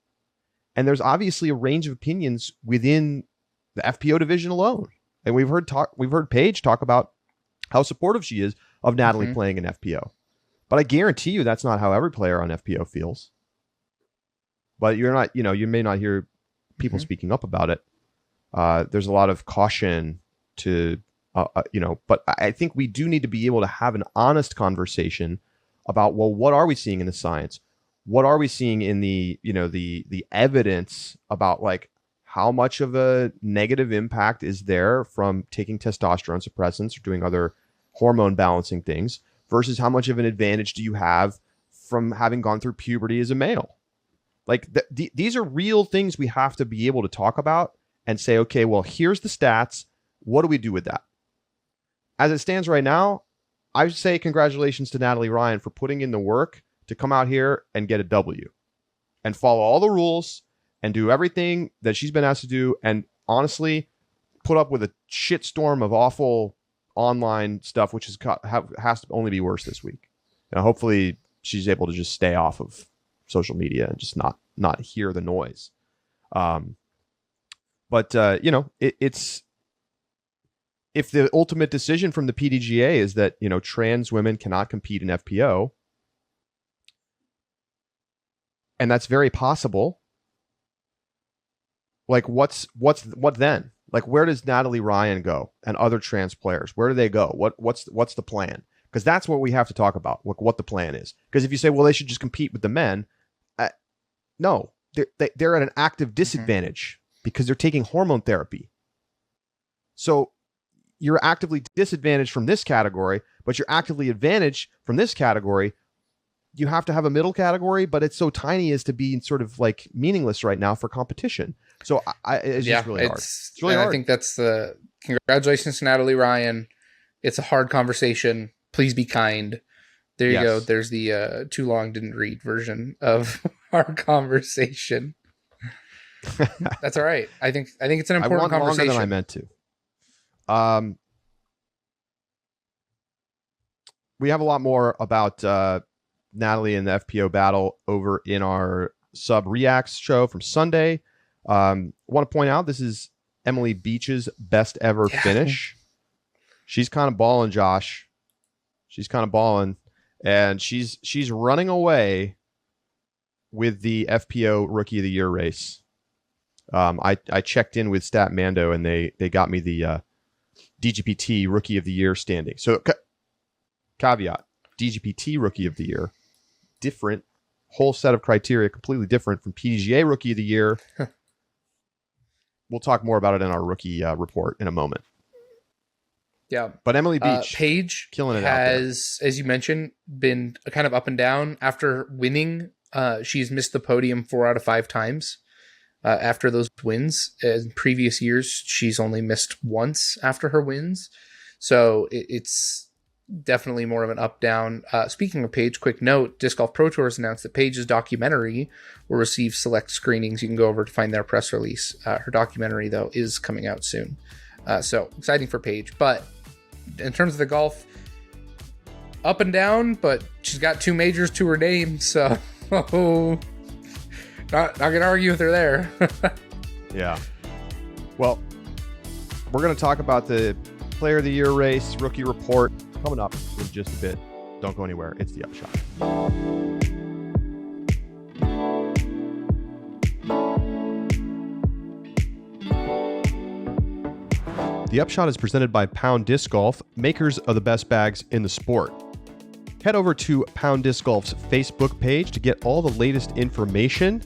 Speaker 1: And there's obviously a range of opinions within the FPO division alone. And we've heard Paige talk about how supportive she is of Natalie playing in FPO. But I guarantee you that's not how every player on FPO feels. But you're not, you may not hear people speaking up about it. There's a lot of caution to, but I think we do need to be able to have an honest conversation about, well, what are we seeing in the science? what are we seeing in the, the evidence about like how much of a negative impact is there from taking testosterone suppressants or doing other hormone balancing things versus how much of an advantage do you have from having gone through puberty as a male? Like these are real things we have to be able to talk about and say, okay, well, here's the stats. What do we do with that? As it stands right now, I would say congratulations to Natalie Ryan for putting in the work to come out here and get a W and follow all the rules and do everything that she's been asked to do. And honestly, put up with a shitstorm of awful online stuff, which has to only be worse this week. Now, hopefully she's able to just stay off of social media and just not hear the noise. It's, if the ultimate decision from the PDGA is that, trans women cannot compete in FPO, and that's very possible, like what then? Like, where does Natalie Ryan go and other trans players? Where do they go? What's the plan? Because that's what we have to talk about, what the plan is. Because if you say, well, they should just compete with the men, no, they're at an active disadvantage because they're taking hormone therapy. So you're actively disadvantaged from this category, but you're actively advantaged from this category. You have to have a middle category, but it's so tiny as to be sort of like meaningless right now for competition. So it's just really hard. It's really hard.
Speaker 2: I think that's congratulations to Natalie Ryan. It's a hard conversation. Please be kind. There you go. There's the too long didn't read version of our conversation. That's all right. I think it's an important conversation.
Speaker 1: Longer than I meant to. We have a lot more about Natalie and the FPO battle over in our sub reacts show from Sunday. I want to point out this is Emily Beach's best ever finish. She's kind of balling, Josh. She's kind of balling, and she's running away with the FPO Rookie of the Year race. I checked in with Stat Mando, and they got me the DGPT Rookie of the Year standing. So caveat, DGPT Rookie of the Year, different, whole set of criteria, completely different from PDGA Rookie of the Year. We'll talk more about it in our rookie report in a moment.
Speaker 2: Yeah.
Speaker 1: But Emily Beach,
Speaker 2: Paige
Speaker 1: killing it
Speaker 2: has, as you mentioned, been kind of up and down. After winning, she's missed the podium 4 out of 5 times. After those wins, in previous years, she's only missed once after her wins. So it's definitely more of an up-down. Speaking of Paige, quick note, Disc Golf Pro Tour has announced that Paige's documentary will receive select screenings. You can go over to find their press release. Her documentary, though, is coming out soon. So exciting for Paige. But in terms of the golf, up and down, but she's got 2 majors to her name, so not gonna argue with her there.
Speaker 1: Yeah. Well, we're gonna talk about the Player of the Year race, rookie report, coming up in just a bit. Don't go anywhere. It's the Upshot. The Upshot is presented by Pound Disc Golf, makers of the best bags in the sport. Head over to Pound Disc Golf's Facebook page to get all the latest information.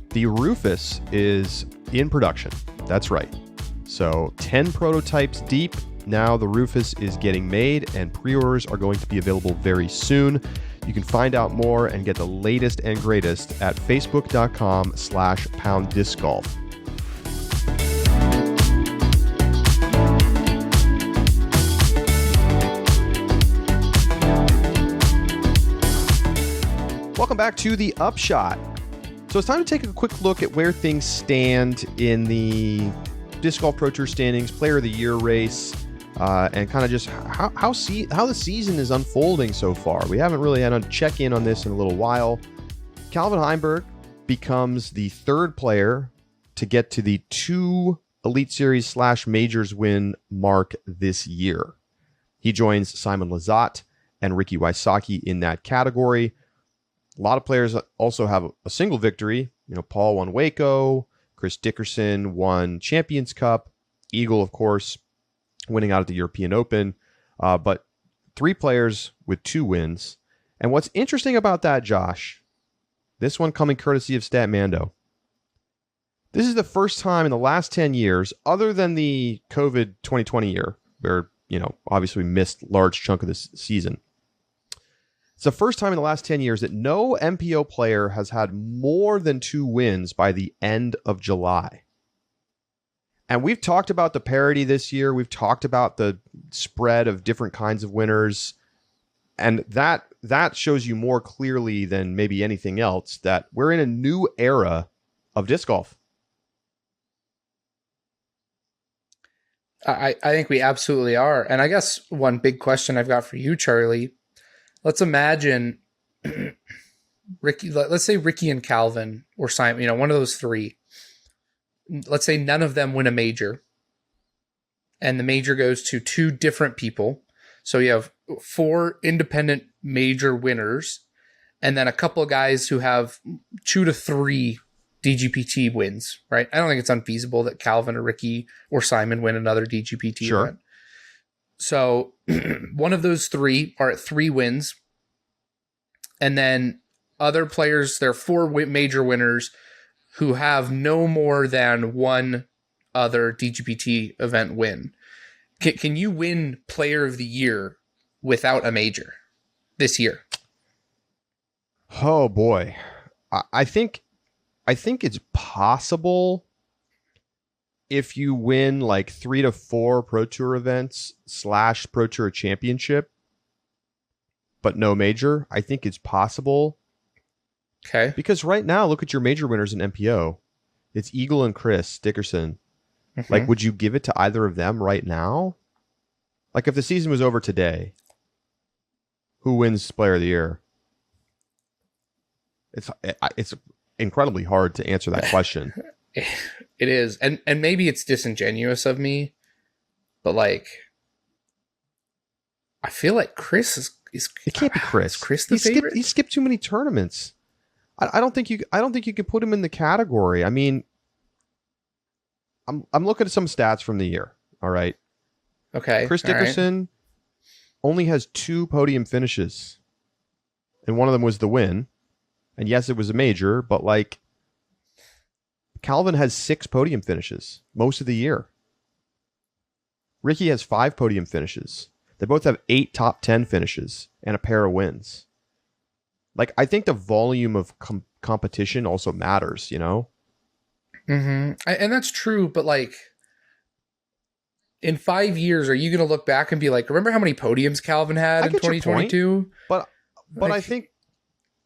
Speaker 1: The Rufus is in production. That's right. So 10 prototypes deep. Now the Rufus is getting made and pre-orders are going to be available very soon. You can find out more and get the latest and greatest at facebook.com/pounddiscgolf. Welcome back to the Upshot. So it's time to take a quick look at where things stand in the Disc Golf Pro Tour standings, Player of the Year race, and kind of just how the season is unfolding so far. We haven't really had a check-in on this in a little while. Calvin Heimburg becomes the 3rd player to get to the 2 Elite Series / Majors win mark this year. He joins Simon Lizotte and Ricky Wysocki in that category. A lot of players also have a single victory. Paul won Waco. Chris Dickerson won Champions Cup. Eagle, of course, winning out at the European Open. But 3 players with 2 wins. And what's interesting about that, Josh, This one coming courtesy of Statmando. This is the first time in the last 10 years, other than the COVID 2020 year, where, obviously we missed a large chunk of this season. It's the first time in the last 10 years that no MPO player has had more than 2 wins by the end of July. And we've talked about the parity this year. We've talked about the spread of different kinds of winners. And that shows you more clearly than maybe anything else that we're in a new era of disc golf.
Speaker 2: I think we absolutely are. And I guess one big question I've got for you, Charlie, let's imagine Ricky, let's say Ricky and Calvin or Simon, one of those 3. Let's say none of them win a major, and the major goes to 2 different people. So you have 4 independent major winners, and then a couple of guys who have 2 to 3 DGPT wins, right? I don't think it's unfeasible that Calvin or Ricky or Simon win another DGPT event. So one of those 3 are at 3 wins, and then other players, there are 4 major winners who have no more than 1 other DGPT event win. Can you win Player of the Year without a major this year?
Speaker 1: Oh boy, I think it's possible if you win like 3 to 4 Pro Tour events / Pro Tour Championship, but no major. I think it's possible.
Speaker 2: Okay.
Speaker 1: Because right now, look at your major winners in MPO. It's Eagle and Chris Dickerson.
Speaker 2: Mm-hmm.
Speaker 1: Like, would you give it to either of them right now? Like, if the season was over today, who wins Player of the Year? It's incredibly hard to answer that question.
Speaker 2: It is. And maybe it's disingenuous of me, but like, I feel like Chris is
Speaker 1: it can't be Chris.
Speaker 2: Is Chris the favorite?
Speaker 1: He skipped too many tournaments. I don't think you can put him in the category. I mean, I'm looking at some stats from the year. All right.
Speaker 2: Okay.
Speaker 1: Chris Dickerson only has 2 podium finishes, and one of them was the win. And yes, it was a major, but like Calvin has 6 podium finishes most of the year. Ricky has 5 podium finishes. They both have 8 top 10 finishes and a pair of wins. Like, I think the volume of competition also matters,
Speaker 2: Mm-hmm. And that's true, but like, in 5 years, are you going to look back and be like, remember how many podiums Calvin had in 2022?
Speaker 1: But I think,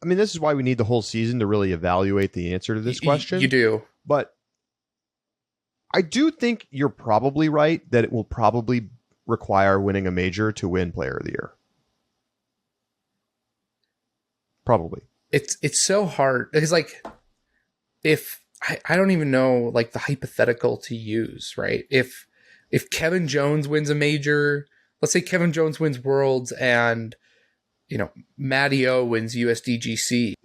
Speaker 1: this is why we need the whole season to really evaluate the answer to this question.
Speaker 2: You do.
Speaker 1: But I do think you're probably right that it will probably require winning a major to win Player of the Year. Probably.
Speaker 2: It's so hard because like, if I don't even know like the hypothetical to use, right? If Kevin Jones wins a major, let's say Kevin Jones wins Worlds and Matty O wins USDGC,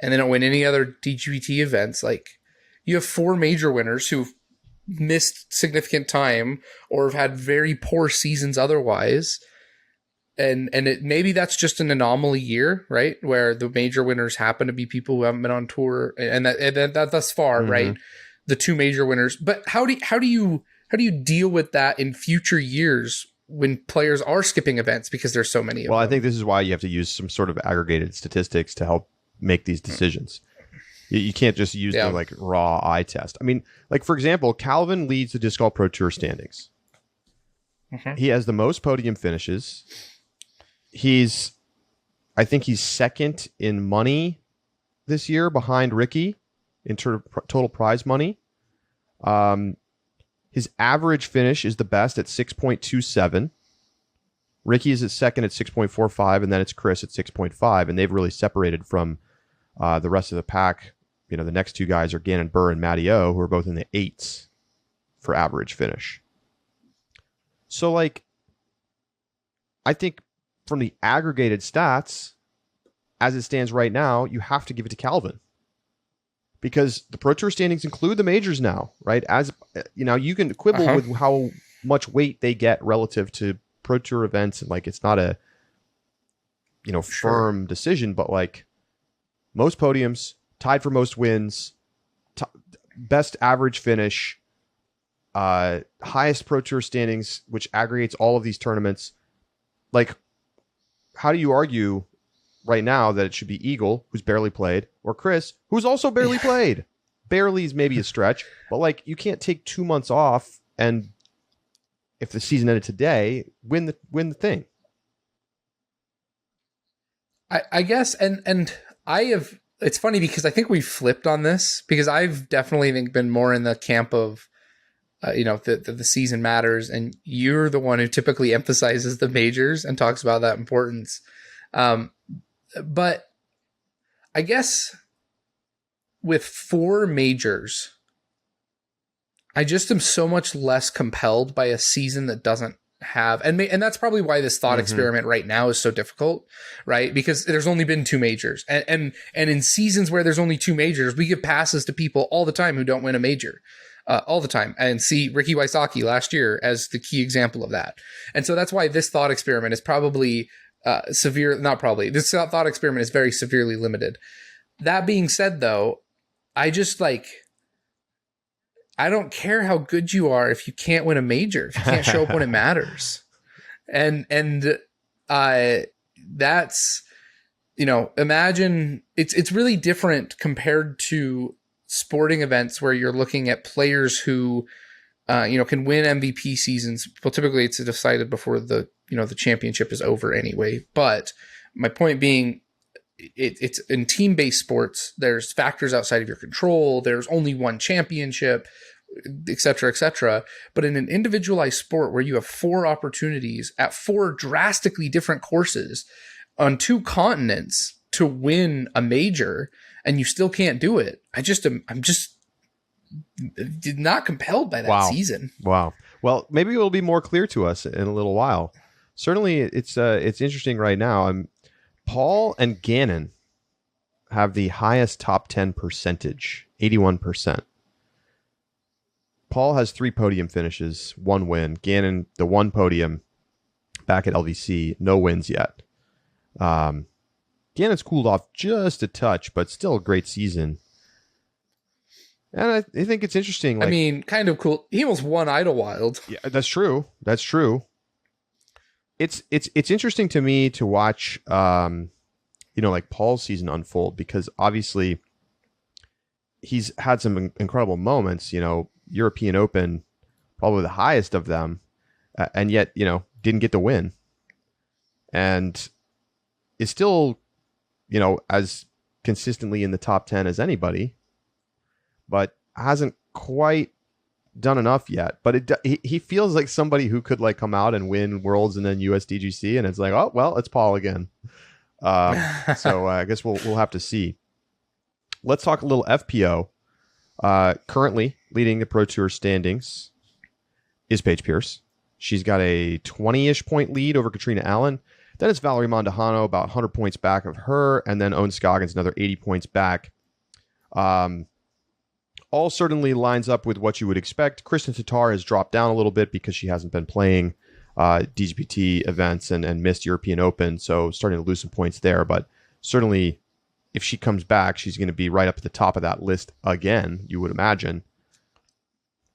Speaker 2: and they don't win any other DGPT events, like, you have 4 major winners who've missed significant time or have had very poor seasons otherwise. And maybe that's just an anomaly year, right? Where the major winners happen to be people who haven't been on tour, and that thus far, mm-hmm. right? The 2 major winners. But how do you deal with that in future years when players are skipping events because there's so many of them?
Speaker 1: Well, I think this is why you have to use some sort of aggregated statistics to help make these decisions. You can't just use the like raw eye test. I mean, like, for example, Calvin leads the Disc Golf Pro Tour standings. Mm-hmm. He has the most podium finishes. I think he's second in money this year behind Ricky in total prize money. His average finish is the best at 6.27. Ricky is at second at 6.45, and then it's Chris at 6.5, and they've really separated from the rest of the pack. The next 2 guys are Gannon Burr and Matty O, who are both in the 8s for average finish. So, like, I think from the aggregated stats, as it stands right now, you have to give it to Calvin. Because the Pro Tour standings include the majors now, right? As you can quibble with how much weight they get relative to Pro Tour events, and like, it's not a firm decision, but like, most podiums, tied for most wins, best average finish, highest Pro Tour standings, which aggregates all of these tournaments. Like, how do you argue right now that it should be Eagle, who's barely played, or Chris, who's also barely played? Barely is maybe a stretch, but like, you can't take 2 months off and, if the season ended today, win the thing.
Speaker 2: I guess, and I have. It's funny because I think we flipped on this, because I've definitely been more in the camp of, the season matters, and you're the one who typically emphasizes the majors and talks about that importance. But I guess with 4 majors, I just am so much less compelled by a season that doesn't have, and that's probably why this thought experiment right now is so difficult, right? Because there's only been 2 majors, and in seasons where there's only 2 majors, we give passes to people all the time who don't win a major, all the time. And see Ricky Wysocki last year as the key example of that. And so that's why this thought experiment is probably this thought experiment is very severely limited. That being said, though, I just I don't care how good you are if you can't win a major, if you can't show up when it matters. And that's, imagine it's really different compared to sporting events where you're looking at players who, can win MVP seasons. Well, typically it's decided before the championship is over anyway. But my point being, it's in team-based sports, there's factors outside of your control. There's only one championship, et cetera, et cetera. But in an individualized sport where you have 4 opportunities at 4 drastically different courses on 2 continents to win a major, and you still can't do it, I'm just not compelled by that season.
Speaker 1: Wow. Well, maybe it'll be more clear to us in a little while. Certainly, it's interesting right now. Paul and Gannon have the highest top 10 percentage, 81%. Paul has 3 podium finishes, 1 win. Gannon, the 1 podium back at LVC, no wins yet. Gannon's cooled off just a touch, but still a great season. And I think it's interesting.
Speaker 2: Kind of cool. He almost won Idlewild.
Speaker 1: Yeah, that's true. That's true. It's interesting to me to watch, Paul's season unfold, because obviously he's had some incredible moments. European Open, probably the highest of them, and yet didn't get the win, and is still as consistently in the top 10 as anybody, but hasn't quite done enough yet. But he feels like somebody who could come out and win Worlds and then USDGC, and it's like, oh well, it's Paul again. So I guess we'll have to see. Let's talk a little FPO. Currently leading the Pro Tour standings is Paige Pierce. She's got a 20-ish point lead over Katrina Allen. Then it's Valerie Mondahano, about 100 points back of her, and then Owen Scoggins, another 80 points back. All certainly lines up with what you would expect. Kristen Tatar has dropped down a little bit because she hasn't been playing DGPT events and missed European Open, so starting to lose some points there. But certainly, if she comes back, she's going to be right up at the top of that list again, you would imagine.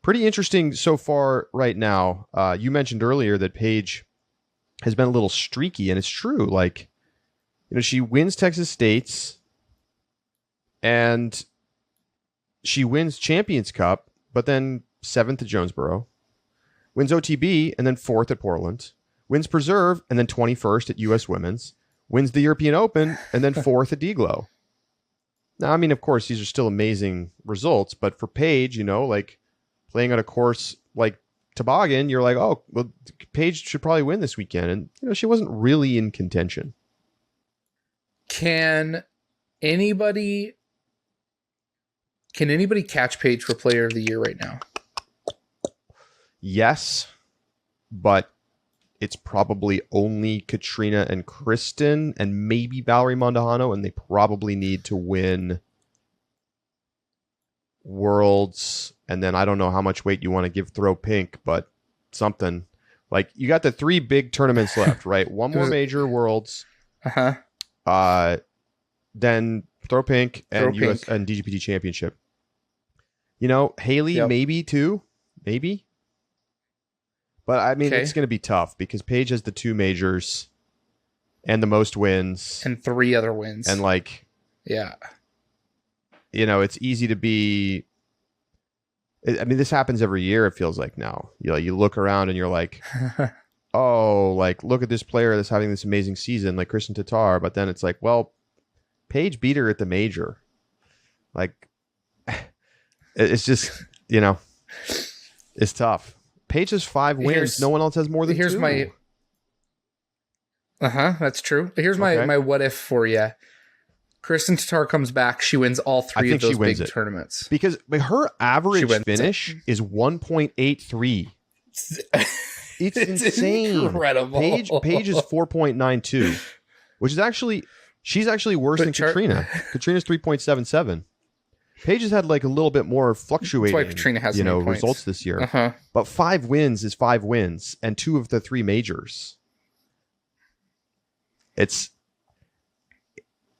Speaker 1: Pretty interesting so far right now. You mentioned earlier that Paige has been a little streaky, and it's true. She wins Texas States, and she wins Champions Cup, but then 7th at Jonesboro, wins OTB, and then 4th at Portland, wins Preserve, and then 21st at U.S. Women's, wins the European Open, and then 4th at DGLO. Now, of course, these are still amazing results, but for Paige, playing at a course like Toboggan, you're like, oh, well, Paige should probably win this weekend. And, she wasn't really in contention.
Speaker 2: Can anybody catch Paige for Player of the Year right now?
Speaker 1: Yes, but it's probably only Katrina and Kristen and maybe Valerie Mondahano, and they probably need to win Worlds. And then I don't know how much weight you want to give Throw Pink, but something. You got the 3 big tournaments left, right? One more major, Worlds.
Speaker 2: Uh-huh.
Speaker 1: Then Throw pink and
Speaker 2: Throw
Speaker 1: US
Speaker 2: pink.
Speaker 1: and DGPT championship. You know, Haley
Speaker 2: Yep.
Speaker 1: maybe too, maybe. But I mean,
Speaker 2: Okay.
Speaker 1: it's going to be tough because Paige has the 2 majors and the most wins,
Speaker 2: And 3 other wins.
Speaker 1: and like,
Speaker 2: yeah.
Speaker 1: you know, it's easy to be. I mean, this happens every year. It feels like now. You look around and you're like, oh, like look at this player that's having this amazing season, like Kristen Tatar. But then it's like, well, Paige beat her at the major. Like, it's just, you know, it's tough. Paige has 5 wins. No one else has more than 2.
Speaker 2: my. That's true. Here's
Speaker 1: Okay.
Speaker 2: my what if for you. Kristen Tatar comes back. She wins all 3 of those big tournaments.
Speaker 1: Because her average
Speaker 2: wins
Speaker 1: finish is 1.83. It's insane.
Speaker 2: Incredible.
Speaker 1: Paige is 4.92, which is she's actually worse than Katrina. Katrina's 3.77. Paige has had like a little bit more fluctuating,
Speaker 2: That's why Katrina has
Speaker 1: results this year. But 5 wins is 5 wins, and 2 of the 3 majors. It's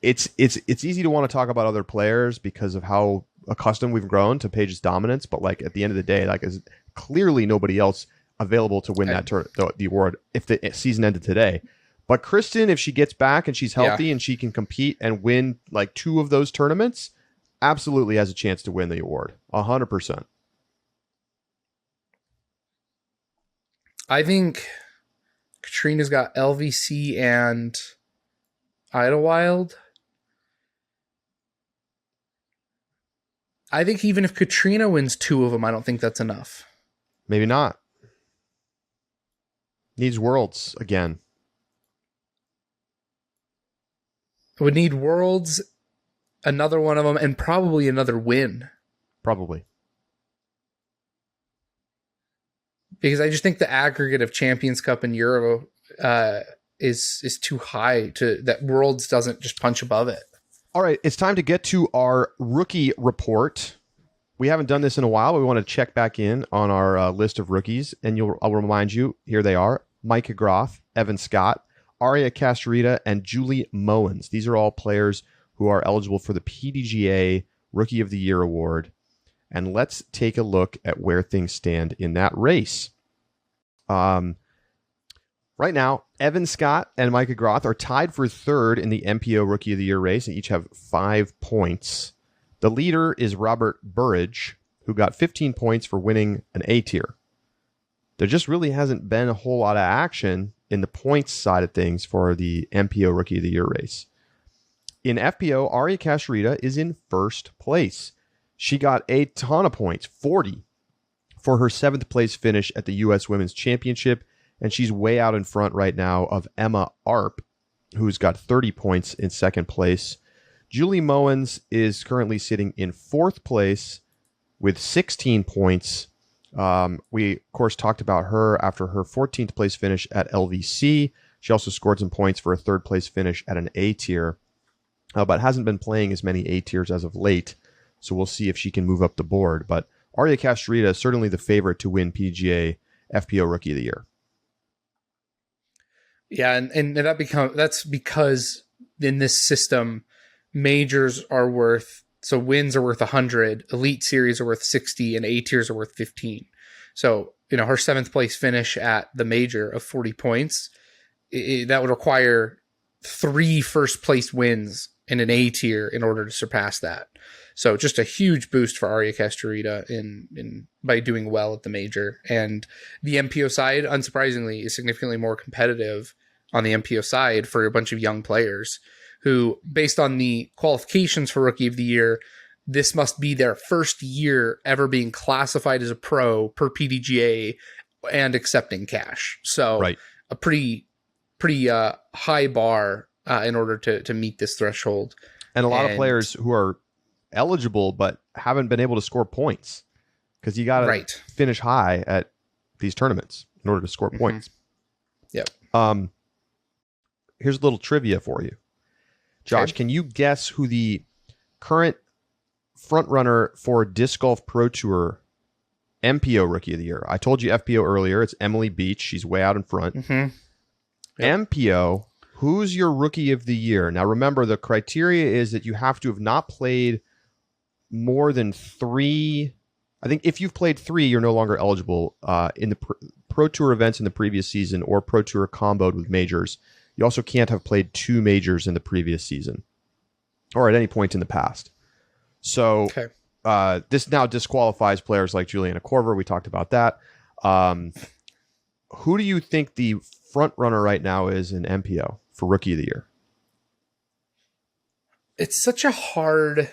Speaker 1: easy to want to talk about other players because of how accustomed we've grown to Paige's dominance, but like at the end of the day, like is clearly nobody else available to win the award if the season ended today. But Kristen, if she gets back and she's healthy and she can compete and win like 2 of those tournaments, absolutely has a chance to win the award. 100%.
Speaker 2: I think Katrina's got LVC and Idlewild. I think even if Katrina wins 2 of them, I don't think that's enough.
Speaker 1: Maybe not. Needs Worlds again.
Speaker 2: It would need Worlds, another one of them, and probably another win.
Speaker 1: Probably.
Speaker 2: Because I just think the aggregate of Champions Cup and Euro is too high that Worlds doesn't just punch above it.
Speaker 1: All right, it's time to get to our rookie report. We haven't done this in a while, but we want to check back in on our list of rookies, and I'll remind you, here they are: Micah Groth, Evan Scott, Aria Castorita, and Julie Mowens. These are all players who are eligible for the PDGA Rookie of the Year award. And let's take a look at where things stand in that race. Right now, Evan Scott and Micah Groth are tied for 3rd in the MPO Rookie of the Year race and each have 5 points. The leader is Robert Burridge, who got 15 points for winning an A tier. There just really hasn't been a whole lot of action in the points side of things for the MPO Rookie of the Year race. In FPO, Aria Castorita is in 1st place. She got a ton of points, 40, for her 7th place finish at the U.S. Women's Championship, and she's way out in front right now of Emma Arp, who's got 30 points in 2nd place. Julie Mowens is currently sitting in 4th place with 16 points. We, of course, talked about her after her 14th place finish at LVC. She also scored some points for a 3rd place finish at an A tier, but hasn't been playing as many A tiers as of late. So we'll see if she can move up the board. But Aria Castorita is certainly the favorite to win PGA FPO Rookie of the Year.
Speaker 2: Yeah, and that's because in this system, majors are worth, so wins are worth 100, elite series are worth 60, and A tiers are worth 15. So, her 7th place finish at the major of 40 points, that would require 3 first place wins in an A tier in order to surpass that. So just a huge boost for Aria Castorita in by doing well at the major. And the MPO side, unsurprisingly, is significantly more competitive on the MPO side for a bunch of young players who, based on the qualifications for Rookie of the Year, this must be their first year ever being classified as a pro per PDGA and accepting cash. So
Speaker 1: right.
Speaker 2: A pretty high bar in order to meet this threshold.
Speaker 1: And a lot of players who are eligible but haven't been able to score points because you got to finish high at these tournaments in order to score points.
Speaker 2: Yep.
Speaker 1: Here's a little trivia for you. Josh, can you guess who the current front runner for Disc Golf Pro Tour MPO Rookie of the Year? I told you FPO earlier. It's Emily Beach. She's way out in front.
Speaker 2: Mm-hmm.
Speaker 1: Yep. MPO, Who's your rookie of the year? Now, remember, the criteria is that you have to have not played more than 3. I think if you've played 3, you're no longer eligible in the Pro Tour events in the previous season or Pro Tour comboed with majors. You also can't have played 2 majors in the previous season or at any point in the past. So this now disqualifies players like Juliana Korver. We talked about that. Who do you think the front runner right now is in MPO for Rookie of the Year?
Speaker 2: It's such a hard...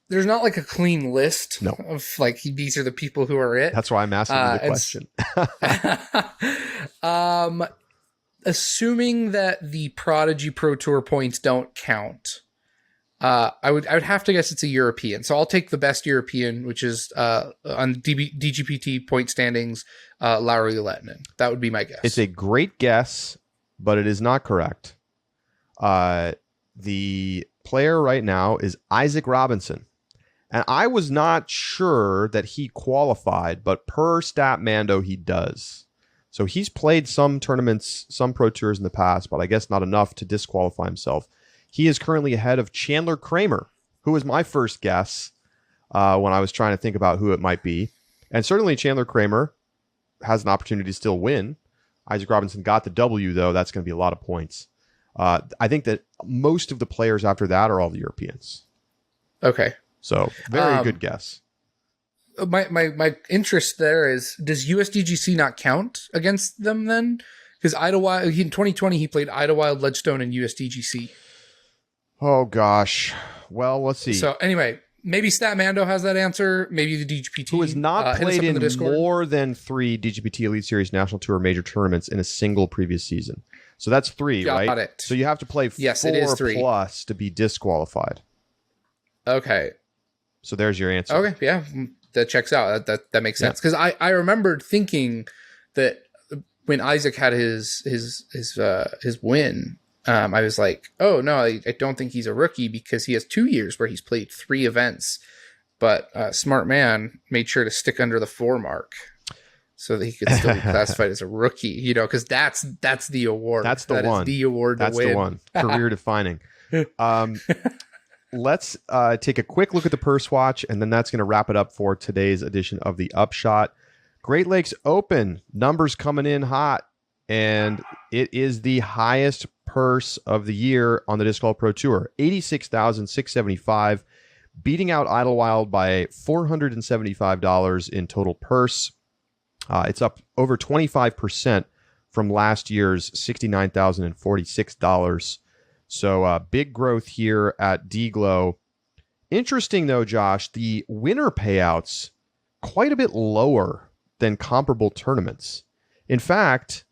Speaker 2: There's not like a clean list of like these are the people who are it.
Speaker 1: That's why I'm asking you the question.
Speaker 2: Assuming that the Prodigy Pro Tour points don't count, I would have to guess it's a European. So I'll take the best European, which is on DGPT point standings, Lauri Lehtinen. That would be my guess.
Speaker 1: It's a great guess, but it is not correct. The player right now is Isaac Robinson. And I was not sure that he qualified, but per Statmando, he does. So he's played some tournaments, some Pro Tours in the past, but I guess not enough to disqualify himself. He is currently ahead of Chandler Kramer, who was my first guess when I was trying to think about who it might be. And certainly Chandler Kramer has an opportunity to still win. Isaac Robinson got the W, though. That's going to be a lot of points. I think that most of the players after that are all the Europeans.
Speaker 2: Okay.
Speaker 1: So very good guess.
Speaker 2: My interest there is, does USDGC not count against them then? Because Idlewild in 2020 he played Idlewild, Ledgestone, and USDGC.
Speaker 1: Oh gosh. Well, let's see.
Speaker 2: So anyway, maybe Statmando has that answer. Maybe the DGPT,
Speaker 1: who has not played in more than 3 DGPT Elite Series National Tour major tournaments in a single previous season. So that's 3, right?
Speaker 2: Got it.
Speaker 1: So you have to play 4 plus to be disqualified.
Speaker 2: Okay.
Speaker 1: So there's your answer.
Speaker 2: Okay, yeah, that checks out. That makes sense. Because I remembered thinking that when Isaac had his win, I was like, oh no, I don't think he's a rookie because he has 2 years where he's played 3 events. But smart man made sure to stick under the 4 mark so that he could still be classified as a rookie. You know, because that's the award.
Speaker 1: That's the one.
Speaker 2: Is the award.
Speaker 1: That's
Speaker 2: to win.
Speaker 1: the one. Career defining. Let's take a quick look at the purse watch, and then that's going to wrap it up for today's edition of the Upshot. Great Lakes Open, numbers coming in hot, and it is the highest purse of the year on the Disc Golf Pro Tour, $86,675, beating out Idlewild by $475 in total purse. It's up over 25% from last year's $69,046. So big growth here at DGLO. Interesting, though, Josh, the winner payouts quite a bit lower than comparable tournaments. In fact,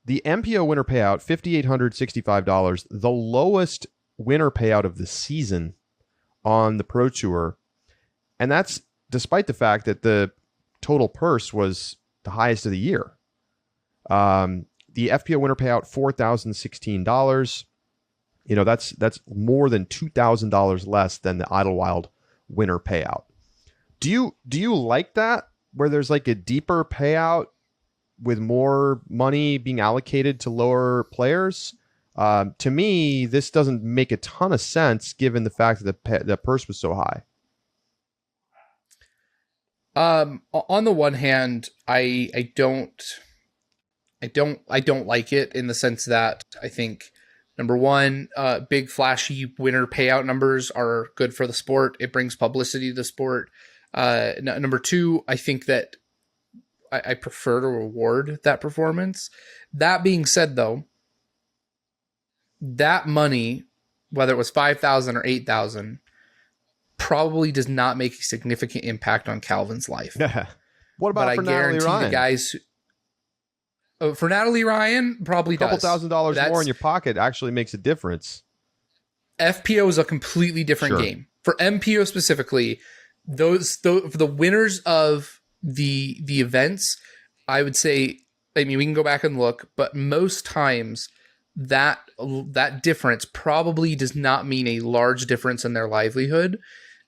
Speaker 1: the MPO winner payout, $5,865, the lowest winner payout of the season on the Pro Tour. And that's despite the fact that the total purse was the highest of the year. The FPO winner payout, $4,016. You know, that's more than $2,000 less than the Idlewild winner payout. Do you like that, where there's like a deeper payout with more money being allocated to lower players? To me, this doesn't make a ton of sense given the fact that the purse was so high.
Speaker 2: On the one hand, I don't like it in the sense that I think, number one, big flashy winner payout numbers are good for the sport. It brings publicity to the sport. Number two, I think that I prefer to reward that performance. That being said, though, that money, whether it was $5,000 or $8,000, probably does not make a significant impact on Calvin's life.
Speaker 1: What about for Natalie Ryan?
Speaker 2: The guys for Natalie Ryan, probably
Speaker 1: a couple
Speaker 2: does.
Speaker 1: $1,000s more in your pocket actually makes a difference.
Speaker 2: FPO is a completely different game. For MPO specifically, the winners of the events, I would say, I mean, we can go back and look, but most times that difference probably does not mean a large difference in their livelihood.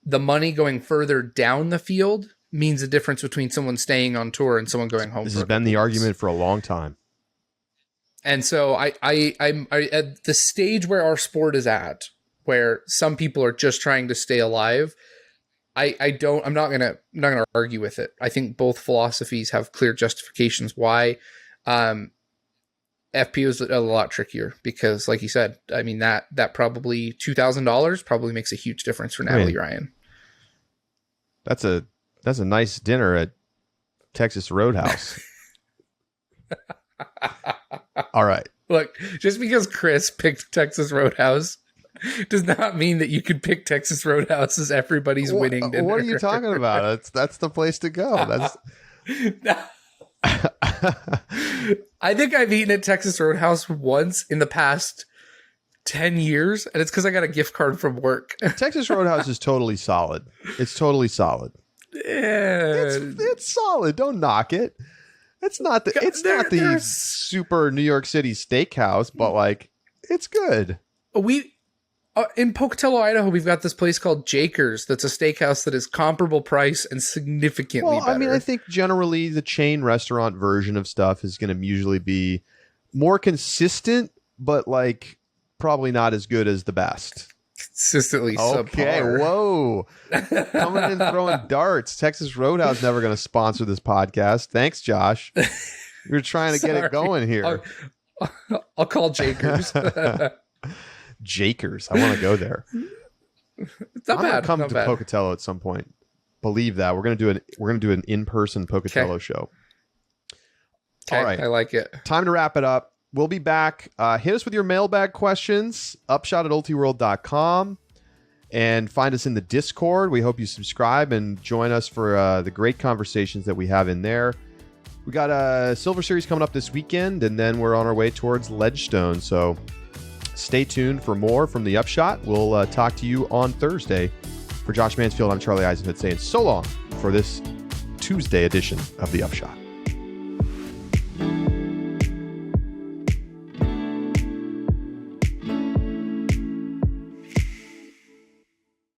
Speaker 2: The money going further down the field means the difference between someone staying on tour and someone going home.
Speaker 1: This has been the argument for a long time.
Speaker 2: And so I'm at the stage where our sport is at, where some people are just trying to stay alive. I'm not gonna argue with it. I think both philosophies have clear justifications why. FPO is a lot trickier because, like you said, I mean that probably $2,000 probably makes a huge difference for Natalie Ryan.
Speaker 1: That's a nice dinner at Texas Roadhouse. All right.
Speaker 2: Look, just because Chris picked Texas Roadhouse does not mean that you could pick Texas Roadhouse as everybody's winning dinner.
Speaker 1: What are you talking about? That's the place to go. That's.
Speaker 2: I think I've eaten at Texas Roadhouse once in the past 10 years, and it's because I got a gift card from work.
Speaker 1: Texas Roadhouse is totally solid. It's totally solid.
Speaker 2: Yeah.
Speaker 1: It's solid. Don't knock it. It's not the super New York City steakhouse, but like it's good.
Speaker 2: We in Pocatello, Idaho, we've got this place called Jakers. That's a steakhouse that is comparable price and significantly better.
Speaker 1: I mean, I think generally the chain restaurant version of stuff is going to usually be more consistent, but like probably not as good as the best.
Speaker 2: Consistently
Speaker 1: okay,
Speaker 2: subpar.
Speaker 1: Whoa. Coming in throwing darts. Texas Roadhouse never going to sponsor this podcast. Thanks, Josh. You're trying to get it going here.
Speaker 2: I'll call Jakers.
Speaker 1: Jakers. I want to go there.
Speaker 2: It's not bad.
Speaker 1: Come to Pocatello at some point. Believe that. We're going to do an in-person Pocatello show.
Speaker 2: Okay, all right. I like it.
Speaker 1: Time to wrap it up. We'll be back. Hit us with your mailbag questions. Upshot at ultiworld.com. And find us in the Discord. We hope you subscribe and join us for the great conversations that we have in there. We got a Silver Series coming up this weekend, and then we're on our way towards Ledgestone. So stay tuned for more from the Upshot. We'll talk to you on Thursday. For Josh Mansfield, I'm Charlie Eisenhood saying so long for this Tuesday edition of the Upshot.